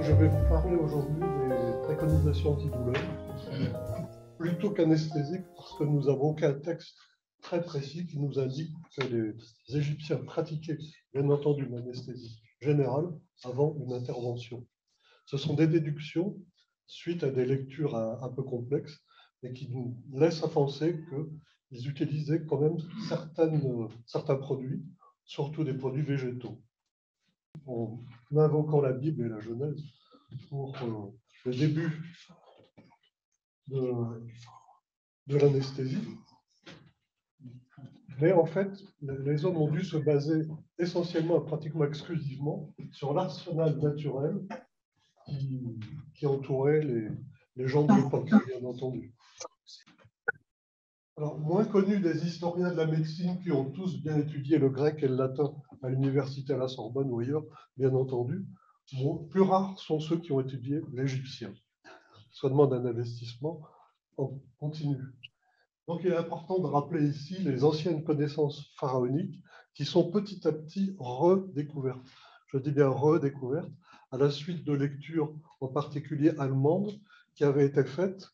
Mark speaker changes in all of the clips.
Speaker 1: Alors, je vais vous parler aujourd'hui des préconisations antidouleurs, plutôt qu'anesthésiques, parce que nous n'avons qu'un texte très précis qui nous indique que les Égyptiens pratiquaient, bien entendu, une anesthésie générale avant une intervention. Ce sont des déductions suite à des lectures un peu complexes, mais qui nous laissent à penser qu'ils utilisaient quand même certains produits, surtout des produits végétaux. En invoquant la Bible et la Genèse pour le début de l'anesthésie. Mais en fait, les hommes ont dû se baser essentiellement et pratiquement exclusivement sur l'arsenal naturel qui entourait les gens de l'époque, bien entendu. Alors, moins connu des historiens de la médecine qui ont tous bien étudié le grec et le latin à l'université à la Sorbonne ou ailleurs, bien entendu, plus rares sont ceux qui ont étudié l'égyptien. Ça demande un investissement en continu. Donc, il est important de rappeler ici les anciennes connaissances pharaoniques qui sont petit à petit redécouvertes. Je dis bien redécouvertes, à la suite de lectures, en particulier allemandes, qui avaient été faites,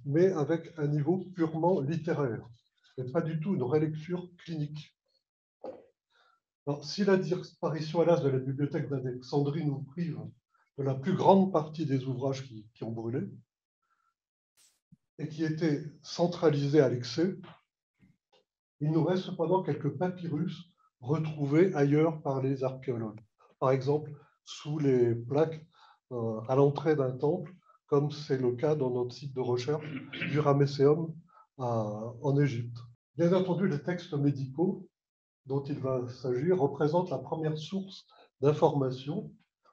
Speaker 1: mais avec un niveau purement littéraire, et pas du tout une relecture clinique. Alors, si la disparition, hélas, de la bibliothèque d'Alexandrie nous prive de la plus grande partie des ouvrages qui ont brûlé, et qui étaient centralisés à l'excès, il nous reste cependant quelques papyrus retrouvés ailleurs par les archéologues. Par exemple, sous les plaques à l'entrée d'un temple, comme c'est le cas dans notre site de recherche du Ramesséum en Égypte. Bien entendu, les textes médicaux dont il va s'agir représentent la première source d'information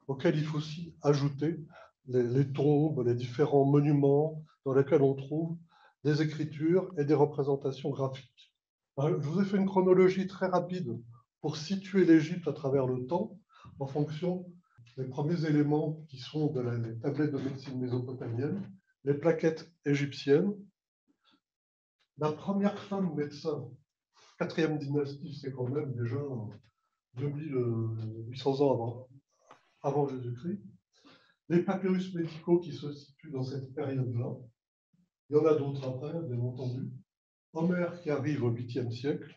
Speaker 1: auxquelles il faut aussi ajouter les tombes, les différents monuments dans lesquels on trouve des écritures et des représentations graphiques. Alors, je vous ai fait une chronologie très rapide pour situer l'Égypte à travers le temps en fonction des premiers éléments qui sont les tablettes de médecine mésopotamienne, les plaquettes égyptiennes. La première femme médecin, 4e dynastie, c'est quand même déjà 2800 ans avant Jésus-Christ. Les papyrus médicaux qui se situent dans cette période-là. Il y en a d'autres après, bien entendu. Homère qui arrive au 8e siècle.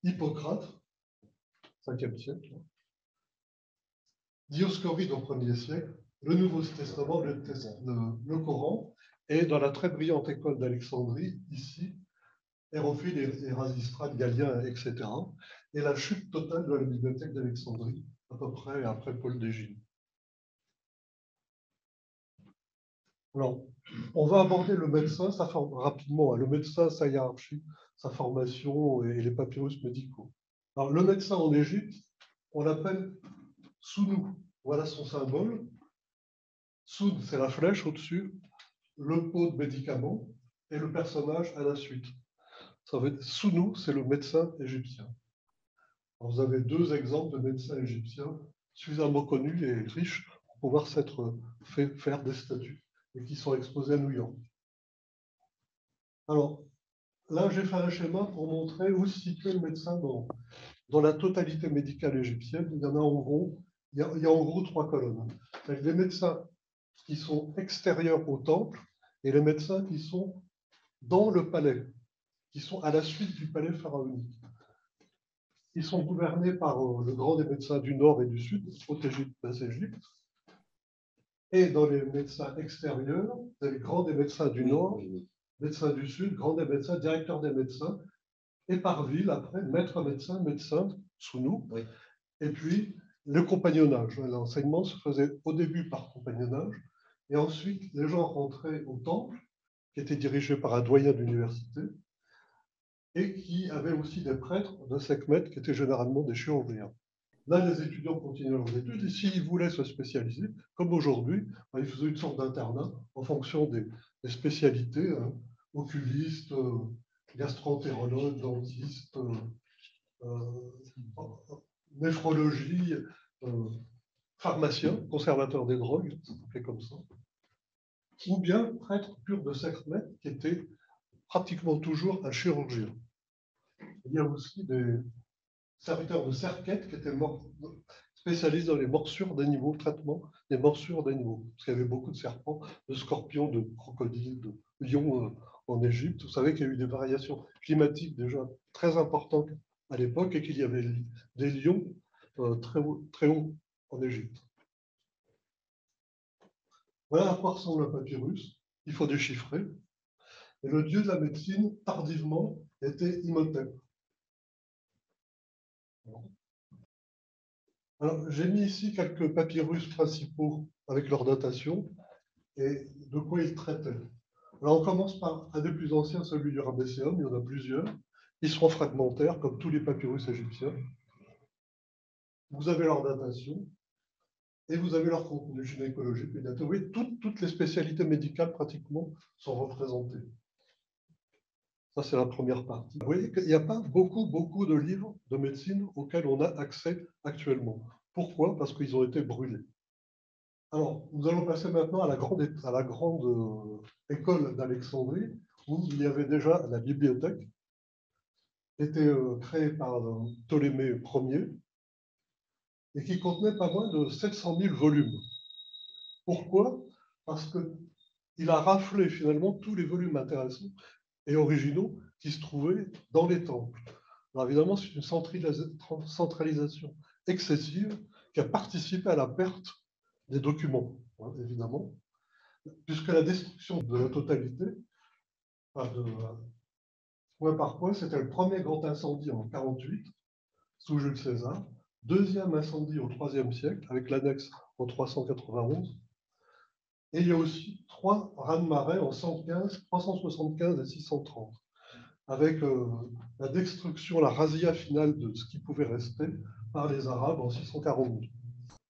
Speaker 1: Hippocrate, 5e siècle. Dioscoride au 1er siècle. Le Nouveau Testament, le Coran. Et dans la très brillante école d'Alexandrie, ici, Hérophile, Érasistrate, Galien, etc. Et la chute totale de la bibliothèque d'Alexandrie, à peu près après Paul d'Égine. Alors, on va aborder le médecin, rapidement. Le médecin, sa hiérarchie, sa formation et les papyrus médicaux. Alors, le médecin en Égypte, on l'appelle Sounou. Voilà son symbole. Soud, c'est la flèche au-dessus, le pot de médicaments et le personnage à la suite. Ça veut dire, Sounou, c'est le médecin égyptien. Alors, vous avez deux exemples de médecins égyptiens suffisamment connus et riches pour pouvoir s'être fait faire des statues et qui sont exposés à New York. Alors, là, j'ai fait un schéma pour montrer où se situait le médecin dans la totalité médicale égyptienne. Il y en a en gros, il y a en gros 3 colonnes. Les médecins qui sont extérieurs au temple et les médecins qui sont dans le palais, qui sont à la suite du palais pharaonique. Ils sont gouvernés par le grand des médecins du Nord et du Sud, Haute-Égypte, Basse-Égypte. Et dans les médecins extérieurs, les grands des médecins du Nord, médecins du Sud, grand des médecins, directeur des médecins, et par ville, après, maître médecin, médecin, sous nous. Oui. Et puis, le compagnonnage. L'enseignement se faisait au début par compagnonnage, et ensuite, les gens rentraient au temple, qui était dirigé par un doyen d'université, et qui avait aussi des prêtres de Sekhmet, qui étaient généralement des chirurgiens. Là, les étudiants continuaient leurs études, et s'ils voulaient se spécialiser, comme aujourd'hui, ils faisaient une sorte d'internat en fonction des spécialités, oculistes, gastroentérologue, dentiste, néphrologie, pharmacien, conservateur des drogues, ça s'appelait comme ça, ou bien prêtre pur de Sekhmet, qui était pratiquement toujours un chirurgien. Il y a aussi des serviteurs de Serket qui étaient spécialiste dans les morsures d'animaux, traitement des morsures d'animaux. Parce qu'il y avait beaucoup de serpents, de scorpions, de crocodiles, de lions en Égypte. Vous savez qu'il y a eu des variations climatiques déjà très importantes à l'époque et qu'il y avait des lions très hauts en Égypte. Voilà à quoi ressemble un papyrus. Il faut déchiffrer. Et le dieu de la médecine, tardivement, était Imhotep. Alors, j'ai mis ici quelques papyrus principaux avec leur datation et de quoi ils traitaient. Alors, on commence par un des plus anciens, celui du Ramesséum. Il y en a plusieurs. Ils seront fragmentaires, comme tous les papyrus égyptiens. Vous avez leur datation et vous avez leur contenu gynécologique. Oui, toutes les spécialités médicales, pratiquement, sont représentées. Ça, c'est la première partie. Vous voyez qu'il n'y a pas beaucoup de livres de médecine auxquels on a accès actuellement. Pourquoi? Parce qu'ils ont été brûlés. Alors, nous allons passer maintenant à la grande école d'Alexandrie, où il y avait déjà la bibliothèque, qui était créée par Ptolémée Ier, et qui contenait pas moins de 700 000 volumes. Pourquoi? Parce qu'il a raflé finalement tous les volumes intéressants et originaux qui se trouvaient dans les temples. Alors évidemment, c'est une centralisation excessive qui a participé à la perte des documents, hein, évidemment, puisque la destruction de la totalité, point par point, c'était le premier grand incendie en 48 sous Jules César, deuxième incendie au IIIe siècle avec l'annexe en 391, et il y a aussi 3 raz-de-marée en 115, 375 et 630, avec la destruction, la razzia finale de ce qui pouvait rester par les Arabes en 642.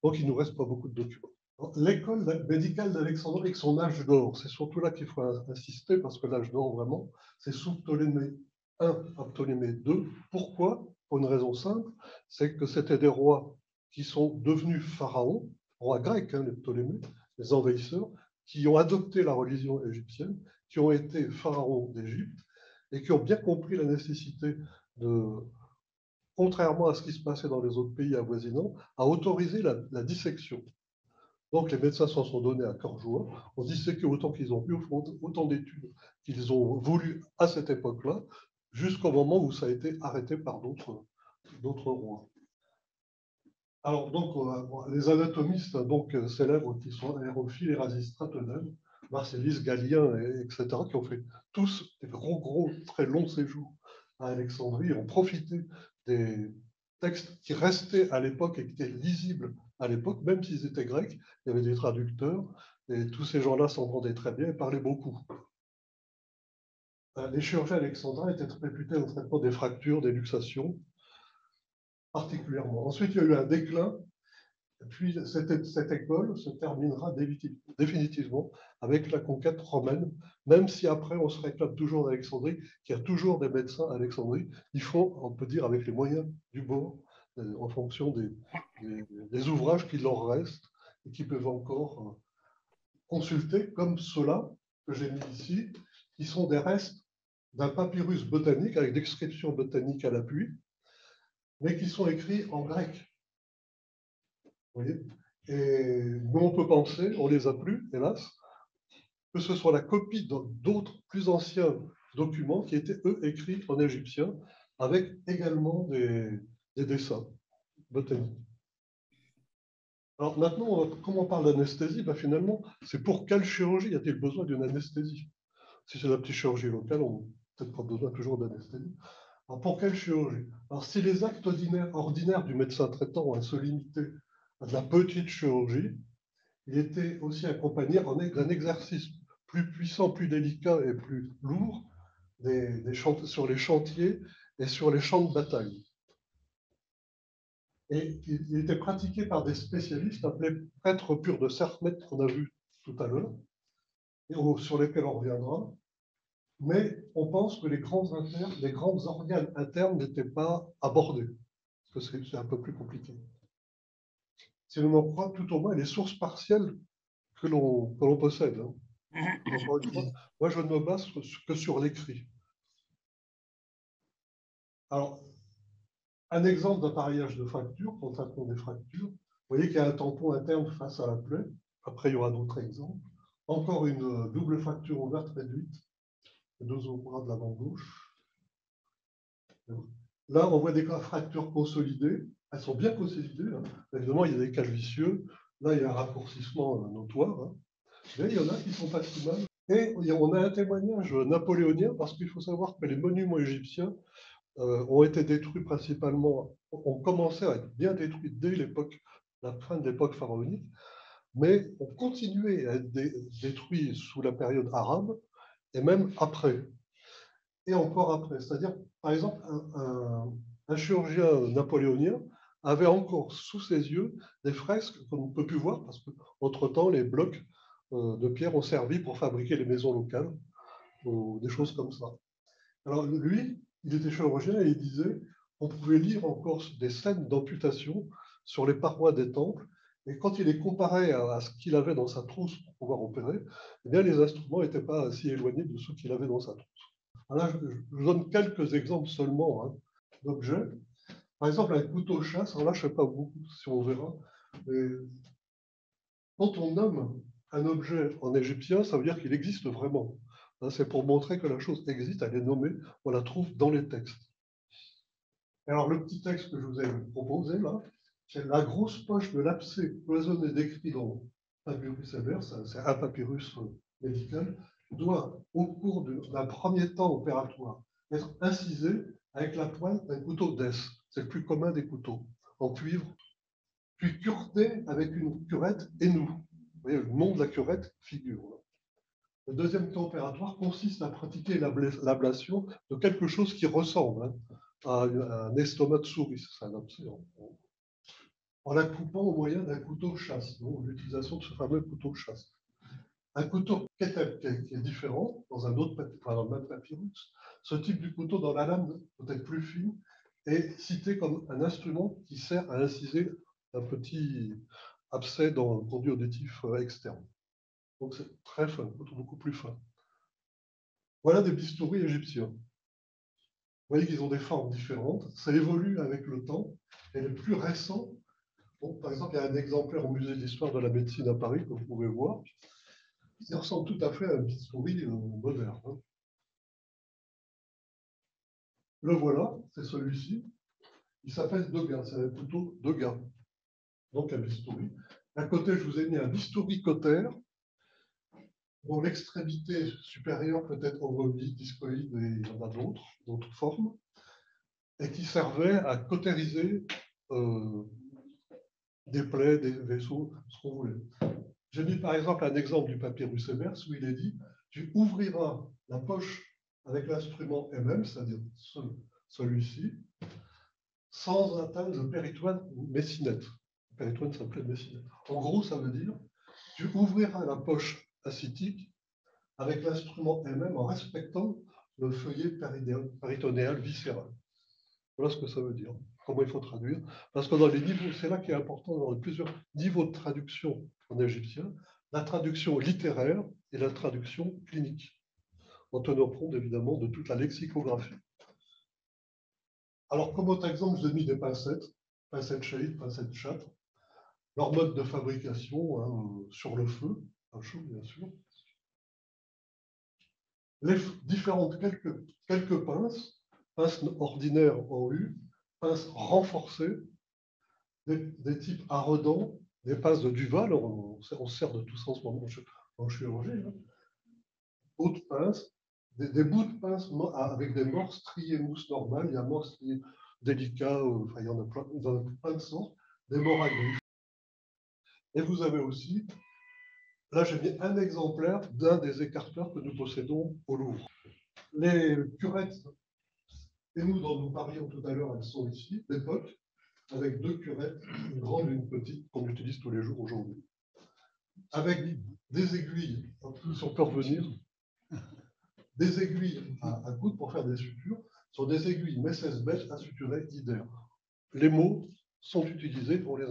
Speaker 1: Donc il ne nous reste pas beaucoup de documents. L'école médicale d'Alexandrie avec son âge d'or, c'est surtout là qu'il faut insister, parce que l'âge d'or, vraiment, c'est sous Ptolémée I à Ptolémée II. Pourquoi? Pour une raison simple, c'est que c'était des rois qui sont devenus pharaons, rois grecs, hein, les Ptolémées, les envahisseurs, qui ont adopté la religion égyptienne, qui ont été pharaons d'Égypte, et qui ont bien compris la nécessité de, contrairement à ce qui se passait dans les autres pays avoisinants, à autoriser la dissection. Donc les médecins s'en sont donnés à cœur joie. On disséquait autant qu'ils ont pu, autant d'études qu'ils ont voulu à cette époque-là, jusqu'au moment où ça a été arrêté par d'autres rois. Alors donc les anatomistes donc célèbres qui sont Hérophile, Érasistrate, Eudème, Marcellis, Galien, etc., qui ont fait tous des gros, très longs séjours à Alexandrie, ont profité des textes qui restaient à l'époque et qui étaient lisibles à l'époque, même s'ils étaient grecs. Il y avait des traducteurs, et tous ces gens-là s'entendaient très bien et parlaient beaucoup. Les chirurgiens alexandrins étaient réputés au traitement des fractures, des luxations, particulièrement. Ensuite, il y a eu un déclin. Puis cette école se terminera définitivement avec la conquête romaine, même si après on se réclame toujours d'Alexandrie, qu'il y a toujours des médecins à Alexandrie. Ils font, on peut dire, avec les moyens du bord, en fonction des ouvrages qui leur restent et qui peuvent encore consulter, comme ceux-là que j'ai mis ici, qui sont des restes d'un papyrus botanique avec descriptions botaniques à l'appui, mais qui sont écrits en grec. Vous voyez? Et nous, on peut penser, on ne les a plus, hélas, que ce soit la copie d'autres plus anciens documents qui étaient, eux, écrits en égyptien, avec également des dessins botaniques. Alors maintenant, comme on parle d'anesthésie, ben finalement, c'est pour quelle chirurgie y a-t-il besoin d'une anesthésie? Si c'est la petite chirurgie locale, on n'a peut-être pas besoin toujours d'anesthésie. Alors pour quelle chirurgie? Alors si les actes ordinaires du médecin traitant se limitaient à de la petite chirurgie, il était aussi accompagné d'un exercice plus puissant, plus délicat et plus lourd sur les chantiers et sur les champs de bataille. Et il était pratiqué par des spécialistes appelés prêtres purs de Sermet, qu'on a vu tout à l'heure, et sur lesquels on reviendra. Mais on pense que les grands organes internes n'étaient pas abordés, parce que c'est un peu plus compliqué. Si l'on en croit tout au moins les sources partielles que l'on possède. Hein. Encore une fois, moi, je ne me base que sur l'écrit. Alors, un exemple d'appareillage de fracture, pour le traitement des fractures, voyez qu'il y a un tampon interne face à la plaie. Après, il y aura d'autres exemples. Encore une double fracture ouverte réduite, les deux bras de l'avant gauche. Là, on voit des fractures consolidées. Elles sont bien consolidées, hein. Évidemment, il y a des cals vicieux. Là, il y a un raccourcissement notoire, hein. Mais il y en a qui ne sont pas si mal. Et on a un témoignage napoléonien, parce qu'il faut savoir que les monuments égyptiens ont été détruits principalement, ont commencé à être bien détruits dès l'époque, la fin de l'époque pharaonique, mais ont continué à être détruits sous la période arabe, et même après, et encore après. C'est-à-dire, par exemple, un chirurgien napoléonien avait encore sous ses yeux des fresques qu'on ne peut plus voir, parce qu'entre-temps, les blocs de pierre ont servi pour fabriquer les maisons locales, ou des choses comme ça. Alors lui, il était chirurgien et il disait qu'on pouvait lire encore des scènes d'amputation sur les parois des temples. Et quand il les comparait à ce qu'il avait dans sa trousse pour pouvoir opérer, eh bien, les instruments n'étaient pas si éloignés de ceux qu'il avait dans sa trousse. Alors là, je vous donne quelques exemples seulement, hein, d'objets. Par exemple, un couteau chasse. Alors là, je ne sais pas beaucoup si on verra, mais quand on nomme un objet en égyptien, ça veut dire qu'il existe vraiment. C'est pour montrer que la chose existe, elle est nommée, on la trouve dans les textes. Alors, le petit texte que je vous ai proposé, là, c'est la grosse poche de l'abcès cloisonné décrit dans Papyrus Ebers, c'est un papyrus médical, doit, au cours d'un premier temps opératoire, être incisé avec la pointe d'un couteau d'Es. C'est le plus commun des couteaux, en cuivre, puis cureté avec une curette et nous. Vous voyez, le nom de la curette figure. Le deuxième temps opératoire consiste à pratiquer l'ablation de quelque chose qui ressemble, hein, à un estomac de souris, c'est un abcès, en la coupant au moyen d'un couteau chasse, donc l'utilisation de ce fameux couteau chasse. Un couteau qui est différent, dans un autre dans le même papyrus, ce type de couteau dans la lame peut-être plus fine, est cité comme un instrument qui sert à inciser un petit abcès dans le conduit auditif externe. Donc c'est très fin, beaucoup plus fin. Voilà des bistouris égyptiens. Vous voyez qu'ils ont des formes différentes. Ça évolue avec le temps. Et les plus récents, bon, par exemple, il y a un exemplaire au musée d'histoire de la médecine à Paris que vous pouvez voir. Il ressemble tout à fait à un bistouri moderne, hein. Le voilà, c'est celui-ci. Il s'appelle Degas, c'est un couteau Degas. Donc un bistouri. À côté, je vous ai mis un bistouri Cotter, dont l'extrémité supérieure peut être ovoïde, discoïde, et il y en a d'autres formes, et qui servait à cautériser des plaies, des vaisseaux, ce qu'on voulait. J'ai mis par exemple un exemple du papyrus Ebers où il est dit tu ouvriras la poche avec l'instrument MM, c'est-à-dire celui-ci, sans atteindre le péritoine messinette. Le péritoine s'appelait messinette. En gros, ça veut dire tu ouvriras la poche ascitique avec l'instrument MM en respectant le feuillet péritonéal viscéral. Voilà ce que ça veut dire. Comment il faut traduire. Parce que dans les niveaux, c'est là qui est important, dans les plusieurs niveaux de traduction en égyptien, la traduction littéraire et la traduction clinique, en tenant compte évidemment de toute la lexicographie. Alors, comme autre exemple, je vous ai mis des pincettes shade, pincettes chatte, leur mode de fabrication, hein, sur le feu, à chaud bien sûr. Les différentes quelques pinces ordinaires en U, pinces renforcées, des types à redans, des pinces de Duval, on sert de tout ça en ce moment en chirurgie, hein. D'autres pinces, des bouts de pinces avec des morses striées mousse normale, il y a morse striée délicat, enfin, il y en a plein de sortes, des morts à griffes. Et vous avez aussi, là j'ai mis un exemplaire d'un des écarteurs que nous possédons au Louvre. Les curettes, et nous dont nous parlions tout à l'heure, elles sont ici, d'époque, avec deux curettes, une grande et une petite, qu'on utilise tous les jours aujourd'hui. Avec des aiguilles, si on peut revenir, des aiguilles à coude pour faire des sutures, sont des aiguilles Messes Bech à suturer IDER. Les mots sont utilisés pour les...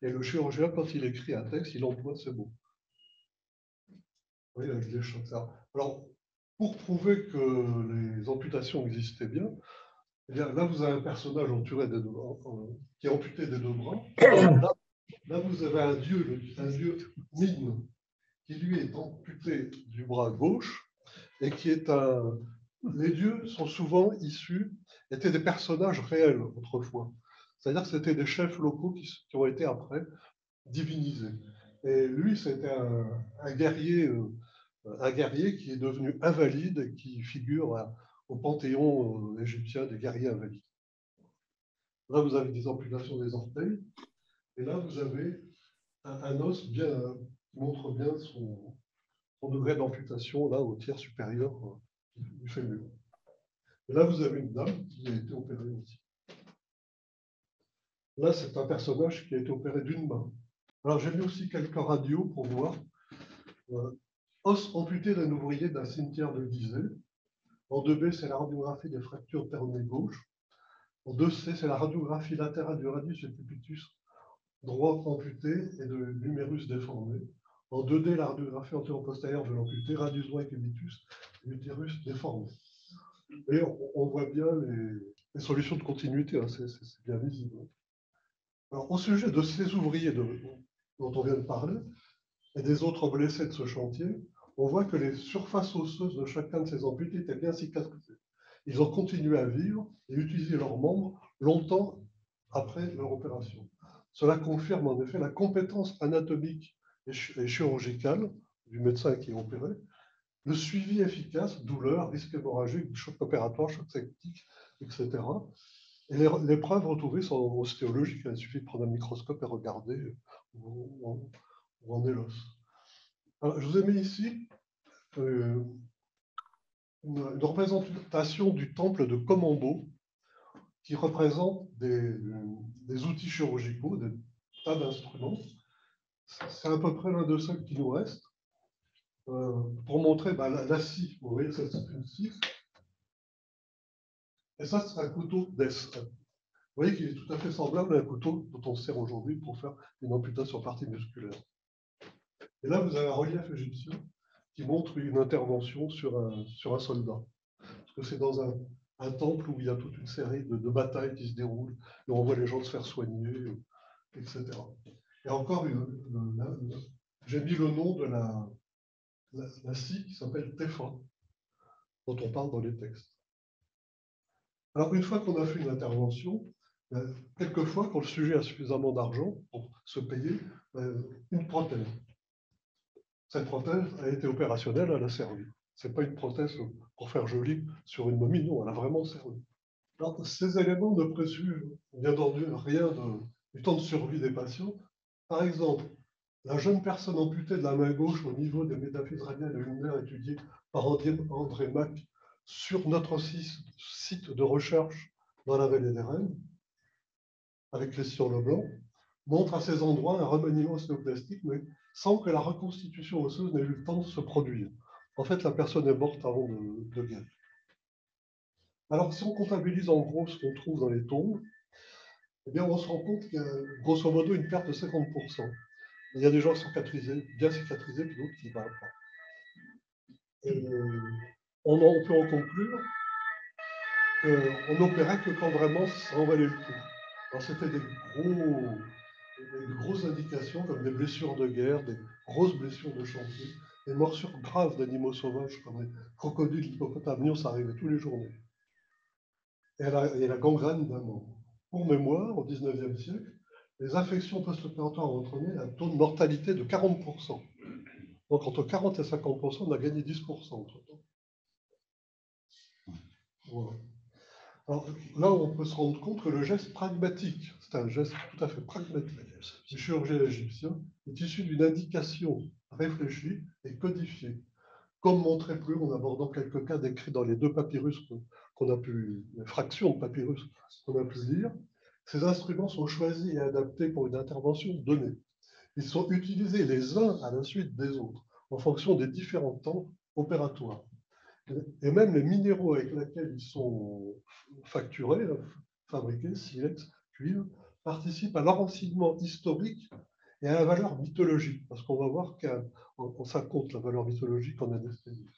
Speaker 1: Et le chirurgien, quand il écrit un texte, il emploie ces mots. Vous voyez, avec des choses. Alors, pour prouver que les amputations existaient bien, eh bien là, vous avez un personnage qui est amputé des deux bras. Là, Là, vous avez un dieu Mine, qui lui est amputé du bras gauche et qui est un. Les dieux sont souvent issus, étaient des personnages réels autrefois. C'est-à-dire que c'était des chefs locaux qui ont été après divinisés. Et lui, c'était un guerrier qui est devenu invalide et qui figure au panthéon égyptien des guerriers invalides. Là, vous avez des amputations des orteils, et là, vous avez un os bien, qui montre bien son degré d'amputation là au tiers supérieur du fémur. Et là, vous avez une dame qui a été opérée aussi. Là, c'est un personnage qui a été opéré d'une main. Alors, j'ai mis aussi quelques radios pour voir. Os amputé d'un ouvrier d'un cimetière de Gizeh. En 2B, c'est la radiographie des fractures péronée gauche. En 2C, c'est la radiographie latérale du radius et cubitus droit amputé et de l'humérus déformé. En 2D, la radiographie antéro-postérieure de l'amputé, radius droit et cubitus, l'utérus déformé. Et on voit bien les solutions de continuité, hein, c'est bien visible. Alors, au sujet de ces ouvriers dont on vient de parler, et des autres blessés de ce chantier, on voit que les surfaces osseuses de chacun de ces amputés étaient bien cicatrisées. Ils ont continué à vivre et utiliser leurs membres longtemps après leur opération. Cela confirme en effet la compétence anatomique et chirurgicale du médecin qui est opéré, le suivi efficace, douleur, risque hémorragique, choc opératoire, choc septique, etc. Et les preuves retrouvées sont ostéologiques. Il suffit de prendre un microscope et regarder où en est l'os. Alors, je vous ai mis ici une représentation du temple de Komombo qui représente des outils chirurgicaux, des tas d'instruments. C'est à peu près l'un de ceux qui nous restent. Pour montrer la scie, vous voyez, c'est une scie. Et ça, c'est un couteau d'Es. Vous voyez qu'il est tout à fait semblable à un couteau dont on sert aujourd'hui pour faire une amputation sur partie musculaire. Et là, vous avez un relief égyptien qui montre une intervention sur un soldat. Parce que c'est dans un temple où il y a toute une série de batailles qui se déroulent, et on voit les gens se faire soigner, etc. Et encore, j'ai mis le nom de la scie qui s'appelle Tépha, dont on parle dans les textes. Alors, une fois qu'on a fait une intervention, quelquefois, quand le sujet a suffisamment d'argent pour se payer, une prothèse. Cette prothèse a été opérationnelle, elle a servi. Ce n'est pas une prothèse pour faire joli sur une momie, non, elle a vraiment servi. Alors, ces éléments ne préjugent bien entendu rien du temps de survie des patients. Par exemple, la jeune personne amputée de la main gauche au niveau des métaphyses radiales et ulnaires étudiée par André Mac sur notre site de recherche dans la vallée des Rennes, avec Christian Leblanc, montre à ces endroits un remaniement ostéoplastique, mais sans que la reconstitution osseuse n'ait eu le temps de se produire. En fait, la personne est morte avant de guérir. Alors, si on comptabilise en gros ce qu'on trouve dans les tombes, eh bien, on se rend compte qu'il y a grosso modo une perte de 50%. Il y a des gens cicatrisés, bien cicatrisés, puis d'autres qui ne valent pas. Et on peut en conclure qu'on n'opérait que quand vraiment ça en valait le coup. Alors, c'était des grosses indications comme des blessures de guerre, des grosses blessures de chantier, des morsures graves d'animaux sauvages comme les crocodiles, l'hippopotame, ça arrivait tous les jours. Et la gangrène d'un membre. Pour mémoire, au XIXe siècle, les infections post-opératoires ont entraîné un taux de mortalité de 40%. Donc entre 40 et 50%, on a gagné 10% entre-temps. Voilà. Alors là, on peut se rendre compte que le geste pragmatique, c'est un geste tout à fait pragmatique du chirurgien égyptien, est issu d'une indication réfléchie et codifiée, comme montré plus en abordant quelques cas décrits dans les deux papyrus qu'on a pu, les fractions de papyrus qu'on a pu lire. Ces instruments sont choisis et adaptés pour une intervention donnée. Ils sont utilisés les uns à la suite des autres, en fonction des différents temps opératoires. Et même les minéraux avec lesquels ils sont facturés, fabriqués, silex, cuivre, participent à l'enracinement historique et à la valeur mythologique, parce qu'on va voir qu'on ça compte la valeur mythologique en anesthésie.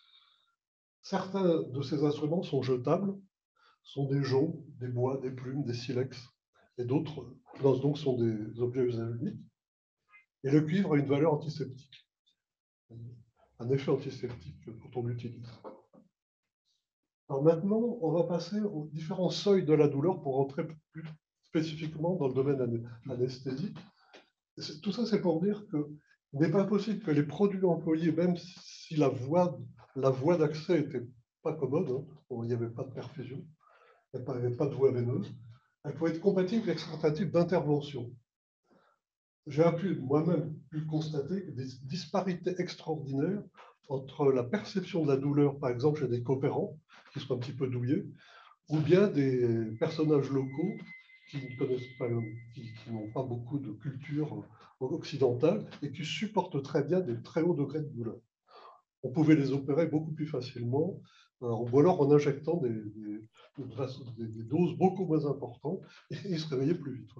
Speaker 1: Certains de ces instruments sont jetables, sont des joncs, des bois, des plumes, des silex, et d'autres donc sont des objets usage unique. Et le cuivre a une valeur antiseptique, un effet antiseptique quand on l'utilise. Alors maintenant, on va passer aux différents seuils de la douleur pour rentrer plus spécifiquement dans le domaine anesthésique. Tout ça, c'est pour dire qu'il n'est pas possible que les produits employés, même si la voie d'accès n'était pas commode, hein, il n'y avait pas de perfusion, il n'y avait pas de voie veineuse, elle pouvait être compatible avec certains types d'interventions. J'ai moi-même pu constater des disparités extraordinaires entre la perception de la douleur, par exemple chez des coopérants, qui sont un petit peu douillés, ou bien des personnages locaux qui ne connaissent pas, qui n'ont pas beaucoup de culture occidentale et qui supportent très bien des très hauts degrés de douleur. On pouvait les opérer beaucoup plus facilement, ou alors en injectant des doses beaucoup moins importantes, et ils se réveillaient plus vite.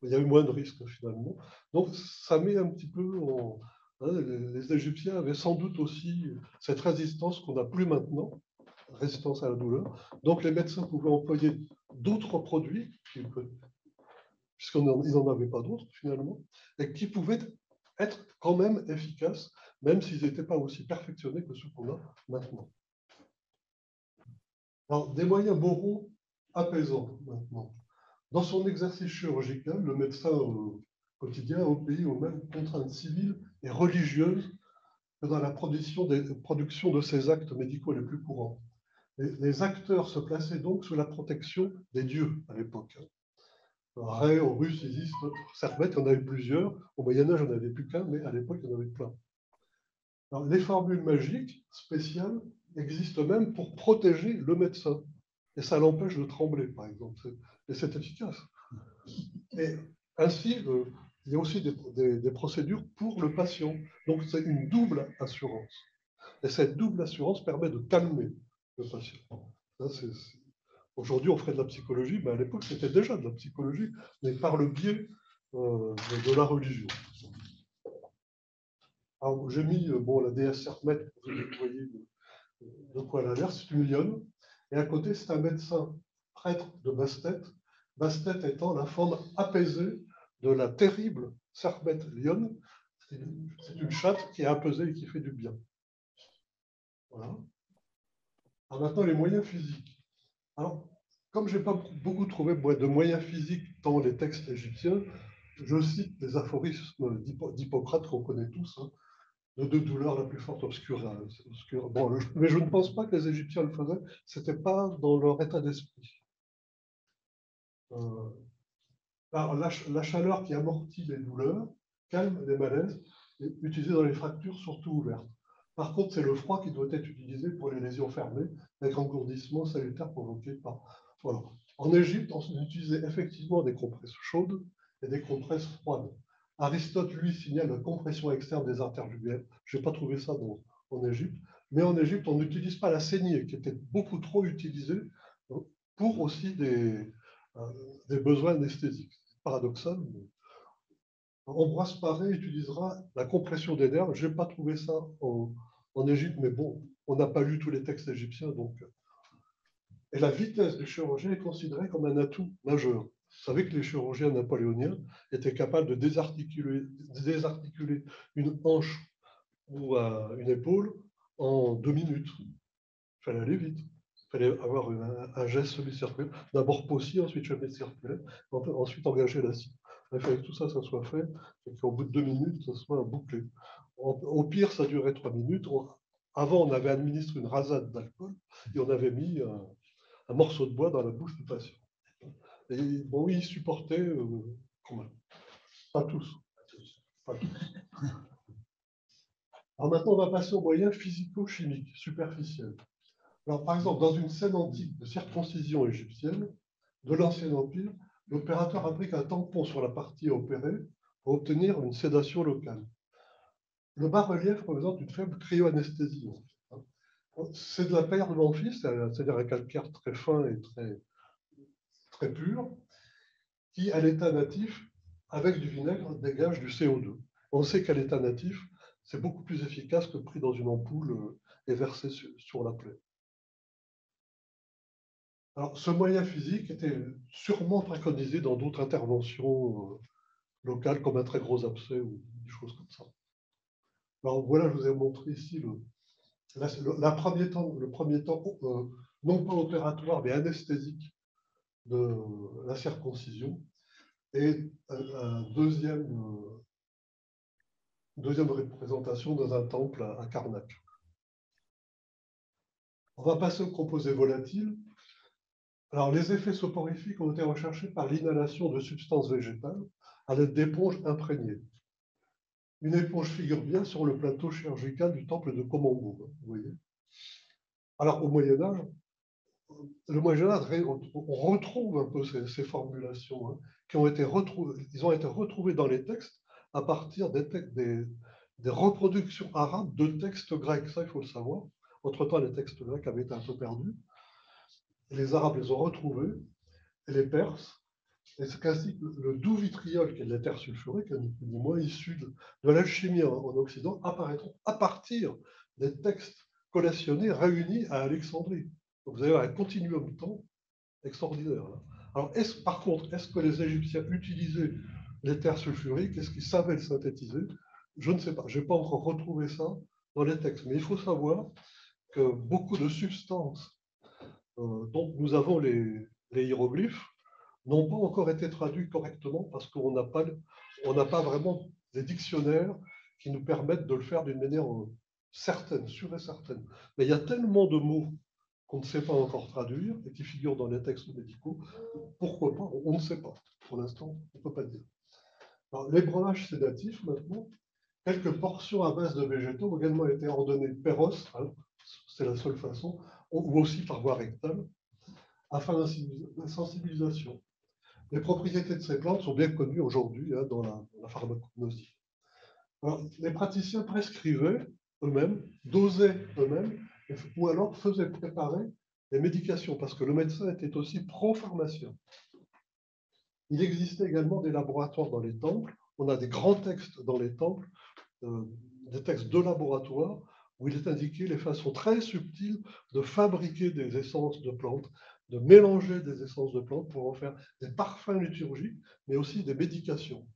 Speaker 1: Il y avait moins de risques finalement. Donc ça met un petit peu en... les Égyptiens avaient sans doute aussi cette résistance qu'on n'a plus maintenant, résistance à la douleur. Donc les médecins pouvaient employer d'autres produits, puisqu'ils n'en avaient pas d'autres finalement, et qui pouvaient être quand même efficaces, même s'ils n'étaient pas aussi perfectionnés que ceux qu'on a maintenant. Alors, des moyens moraux apaisants maintenant. Dans son exercice chirurgical, le médecin quotidien obéit aux mêmes contraintes civiles et religieuses que dans la production de ses actes médicaux les plus courants. Les acteurs se plaçaient donc sous la protection des dieux à l'époque. Ré, Horus, Isis, Serpent, il y en avait plusieurs. Au Moyen-Âge, il n'y en avait plus qu'un, mais à l'époque, il y en avait plein. Alors, les formules magiques spéciales existent même pour protéger le médecin. Et ça l'empêche de trembler, par exemple. Et c'est efficace. Et ainsi, il y a aussi des procédures pour le patient. Donc, c'est une double assurance. Et cette double assurance permet de calmer le patient. Aujourd'hui, on ferait de la psychologie, mais à l'époque, c'était déjà de la psychologie, mais par le biais de la religion. Alors, j'ai mis la déesse Serpmet, vous voyez de quoi elle a l'air, c'est une lionne, et à côté, c'est un médecin prêtre de Bastet, Bastet étant la forme apaisée de la terrible Serpmet lionne. C'est une chatte qui est apaisée et qui fait du bien. Voilà. Alors maintenant, les moyens physiques. Alors, comme je n'ai pas beaucoup trouvé de moyens physiques dans les textes égyptiens, je cite les aphorismes d'Hippocrate qu'on connaît tous, hein, de douleur la plus forte obscure. Bon, mais je ne pense pas que les Égyptiens le faisaient, ce n'était pas dans leur état d'esprit. La chaleur qui amortit les douleurs, calme les malaises, est utilisée dans les fractures surtout ouvertes. Par contre, c'est le froid qui doit être utilisé pour les lésions fermées, avec engourdissement salutaire provoqué par... Voilà. En Égypte, on utilisait effectivement des compresses chaudes et des compresses froides. Aristote, lui, signale la compression externe des artères jugulaires. Je n'ai pas trouvé ça en Égypte. Mais en Égypte, on n'utilise pas la saignée, qui était beaucoup trop utilisée pour aussi des besoins anesthésiques. C'est paradoxal, mais... Ambroise Paré utilisera la compression des nerfs. Je n'ai pas trouvé ça en Égypte, mais bon, on n'a pas lu tous les textes égyptiens. Donc... Et la vitesse des chirurgiens est considérée comme un atout majeur. Vous savez que les chirurgiens napoléoniens étaient capables de désarticuler une hanche ou une épaule en 2 minutes. Il fallait aller vite. Il fallait avoir un geste semi-circulaire. D'abord possible, ensuite semi-circulaire, ensuite engager la scie. Il fallait que tout ça soit fait et qu'au bout de 2 minutes, ça soit bouclé. Au pire, ça durait 3 minutes. Avant, on avait administré une rasade d'alcool et on avait mis un morceau de bois dans la bouche du patient. Et bon, oui, ils supportaient quand même. Pas tous. Pas tous. Alors maintenant, on va passer aux moyens physico-chimiques superficiels. Alors, par exemple, dans une scène antique de circoncision égyptienne de l'Ancien Empire, l'opérateur applique un tampon sur la partie opérée pour obtenir une sédation locale. Le bas-relief représente une faible cryoanesthésie. C'est de la pierre de l'amphis, c'est-à-dire un calcaire très fin et très pur, qui, à l'état natif, avec du vinaigre, dégage du CO2. On sait qu'à l'état natif, c'est beaucoup plus efficace que pris dans une ampoule et versé sur la plaie. Alors, ce moyen physique était sûrement préconisé dans d'autres interventions locale, comme un très gros abcès ou des choses comme ça. Alors voilà, je vous ai montré ici le premier temps non pas opératoire, mais anesthésique de la circoncision, et un deuxième représentation dans un temple à Karnak. On va passer aux composés volatiles. Alors, les effets soporifiques ont été recherchés par l'inhalation de substances végétales à l'aide d'éponges imprégnées. Une éponge figure bien sur le plateau chirurgical du temple de Komombo, vous voyez. Alors, au Moyen-Âge, on retrouve un peu ces formulations qui ont été retrouvées dans les textes à partir des reproductions arabes de textes grecs. Ça, il faut le savoir. Entre-temps, les textes grecs avaient été un peu perdus. Les Arabes les ont retrouvés, et les Perses. Et c'est ainsi que le doux vitriol, qui est de l'éther sulfurique, ni moins issu de l'alchimie en Occident, apparaîtront à partir des textes collationnés réunis à Alexandrie. Donc vous avez un continuum de temps extraordinaire. Alors, par contre, est-ce que les Égyptiens utilisaient l'éther sulfurique? Est-ce qu'ils savaient le synthétiser? Je ne sais pas. Je n'ai pas encore retrouvé ça dans les textes. Mais il faut savoir que beaucoup de substances dont nous avons les hiéroglyphes n'ont pas encore été traduits correctement parce qu'on n'a pas vraiment des dictionnaires qui nous permettent de le faire d'une manière certaine, sûre et certaine. Mais il y a tellement de mots qu'on ne sait pas encore traduire et qui figurent dans les textes médicaux. Pourquoi pas? On ne sait pas. Pour l'instant, on ne peut pas dire. Alors, les breuvages sédatifs, maintenant, quelques portions à base de végétaux ont également été ordonnées péros, c'est la seule façon, ou aussi par voie rectale, afin d'insensibilisation. Les propriétés de ces plantes sont bien connues aujourd'hui dans la pharmacognosie. Alors, les praticiens prescrivaient eux-mêmes, dosaient eux-mêmes, ou alors faisaient préparer les médications, parce que le médecin était aussi pro-pharmacien. Il existait également des laboratoires dans les temples. On a des grands textes dans les temples, des textes de laboratoire, où il est indiqué les façons très subtiles de fabriquer des essences de plantes, de mélanger des essences de plantes pour en faire des parfums liturgiques, mais aussi des médications.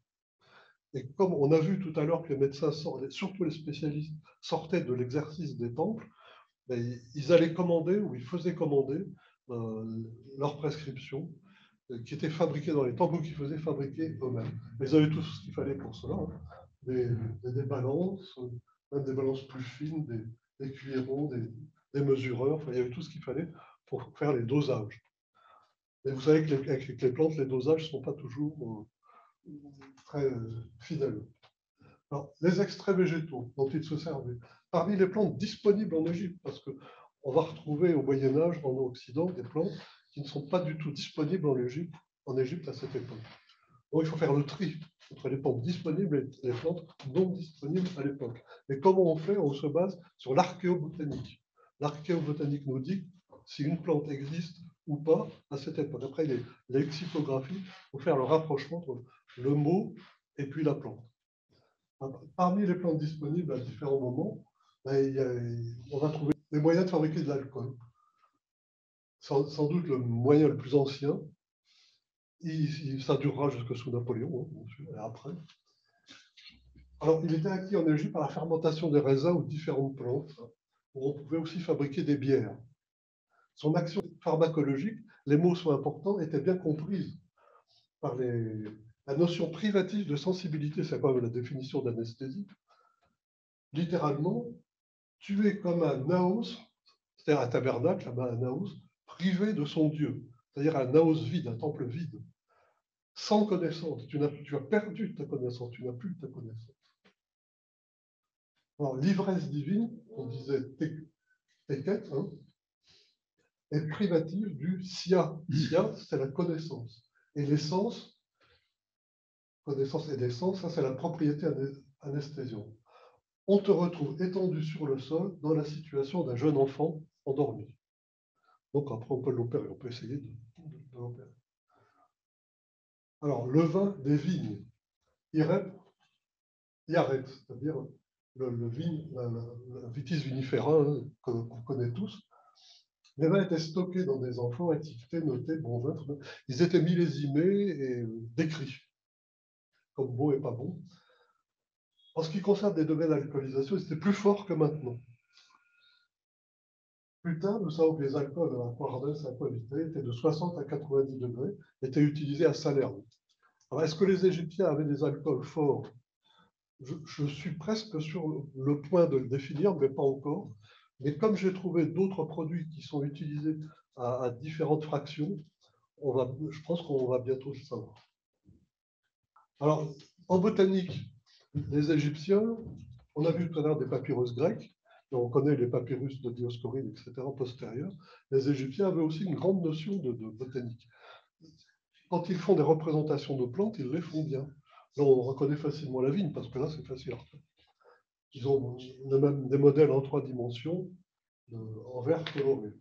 Speaker 1: Et comme on a vu tout à l'heure que les médecins, surtout les spécialistes, sortaient de l'exercice des temples, ils allaient commander ou ils faisaient commander leurs prescriptions qui étaient fabriquées dans les temples ou qui faisaient fabriquer eux-mêmes. Ils avaient tout ce qu'il fallait pour cela, des balances, même des balances plus fines, des cuillerons, des mesureurs, enfin, il y avait tout ce qu'il fallait pour faire les dosages. Et vous savez qu'avec les plantes, les dosages ne sont pas toujours très fidèles. Alors, les extraits végétaux dont ils se servaient, parmi les plantes disponibles en Égypte, parce qu'on va retrouver au Moyen-Âge, en Occident, des plantes qui ne sont pas du tout disponibles en Égypte à cette époque. Donc, il faut faire le tri entre les plantes disponibles et les plantes non disponibles à l'époque. Et comment on fait? On se base sur l'archéobotanique. L'archéobotanique nous dit si une plante existe ou pas à cette époque. Après, les lexicographies, il faut faire le rapprochement entre le mot et puis la plante. Parmi les plantes disponibles à différents moments, on va trouver les moyens de fabriquer de l'alcool. Sans doute le moyen le plus ancien. Ça durera jusque sous Napoléon, bien sûr, et après. Alors, il était acquis en Égypte par la fermentation des raisins ou différentes plantes, où on pouvait aussi fabriquer des bières. Son action pharmacologique, les mots sont importants, était bien comprise par la notion privative de sensibilité, c'est quand même la définition d'anesthésie. Littéralement, tuer comme un naos, c'est-à-dire un tabernacle, un naos, privé de son Dieu, c'est-à-dire un naos vide, un temple vide, sans connaissance. Tu as perdu ta connaissance, tu n'as plus ta connaissance. Alors, l'ivresse divine, on disait teket, est privative du sia. Sia, c'est la connaissance. Et l'essence, connaissance et l'essence, ça c'est la propriété anesthésiante. On te retrouve étendu sur le sol dans la situation d'un jeune enfant endormi. Donc après, on peut l'opérer, on peut essayer de l'opérer. Alors, le vin des vignes, Yaret, c'est-à-dire le vigne, la vitis vinifera, qu'on connaît tous. Les vins étaient stockés dans des amphores étiquetés, notés, bon vin. Ils étaient millésimés et décrits. comme bon et pas bon. En ce qui concerne les degrés d'alcoolisation, c'était plus fort que maintenant. Plus tard, nous savons que les alcools à Quardes, à qualité, étaient de 60 à 90 degrés, étaient utilisés à Salerne. Alors, est-ce que les Égyptiens avaient des alcools forts? Je suis presque sur le point de le définir, mais pas encore. Mais comme j'ai trouvé d'autres produits qui sont utilisés à différentes fractions, je pense qu'on va bientôt le savoir. Alors, en botanique, les Égyptiens, on a vu tout à l'heure des papyrus grecs, et on connaît les papyrus de Dioscoride, etc., postérieurs. Les Égyptiens avaient aussi une grande notion de botanique. Quand ils font des représentations de plantes, ils les font bien. Là, on reconnaît facilement la vigne, parce que là, c'est facile. Ils ont même des modèles en 3 dimensions en vert coloré.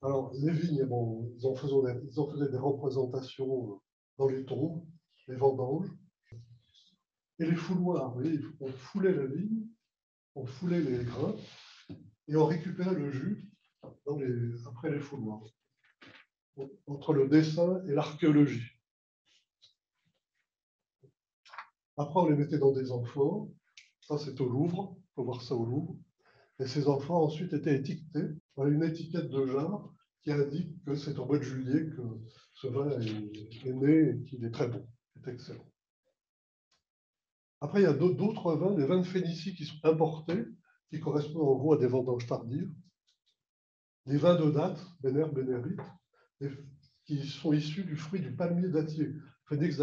Speaker 1: Alors, les vignes, bon, ils en faisaient des représentations dans les tombes, les vendanges. Et les fouloirs, oui, on foulait la vigne, on foulait les grains, et on récupérait le jus après les fouloirs, entre le dessin et l'archéologie. Après, on les mettait dans des amphores. Ça, c'est au Louvre. Il faut voir ça au Louvre. Et ces amphores ensuite étaient étiquetés par une étiquette de jarre qui indique que c'est au mois de juillet que ce vin est né et qu'il est très bon, est excellent. Après, il y a d'autres vins, les vins de Phénicie qui sont importés, qui correspondent en gros à des vendanges tardives. Les vins de date, Béner, Bénérite, qui sont issus du fruit du palmier dattier, Phoenix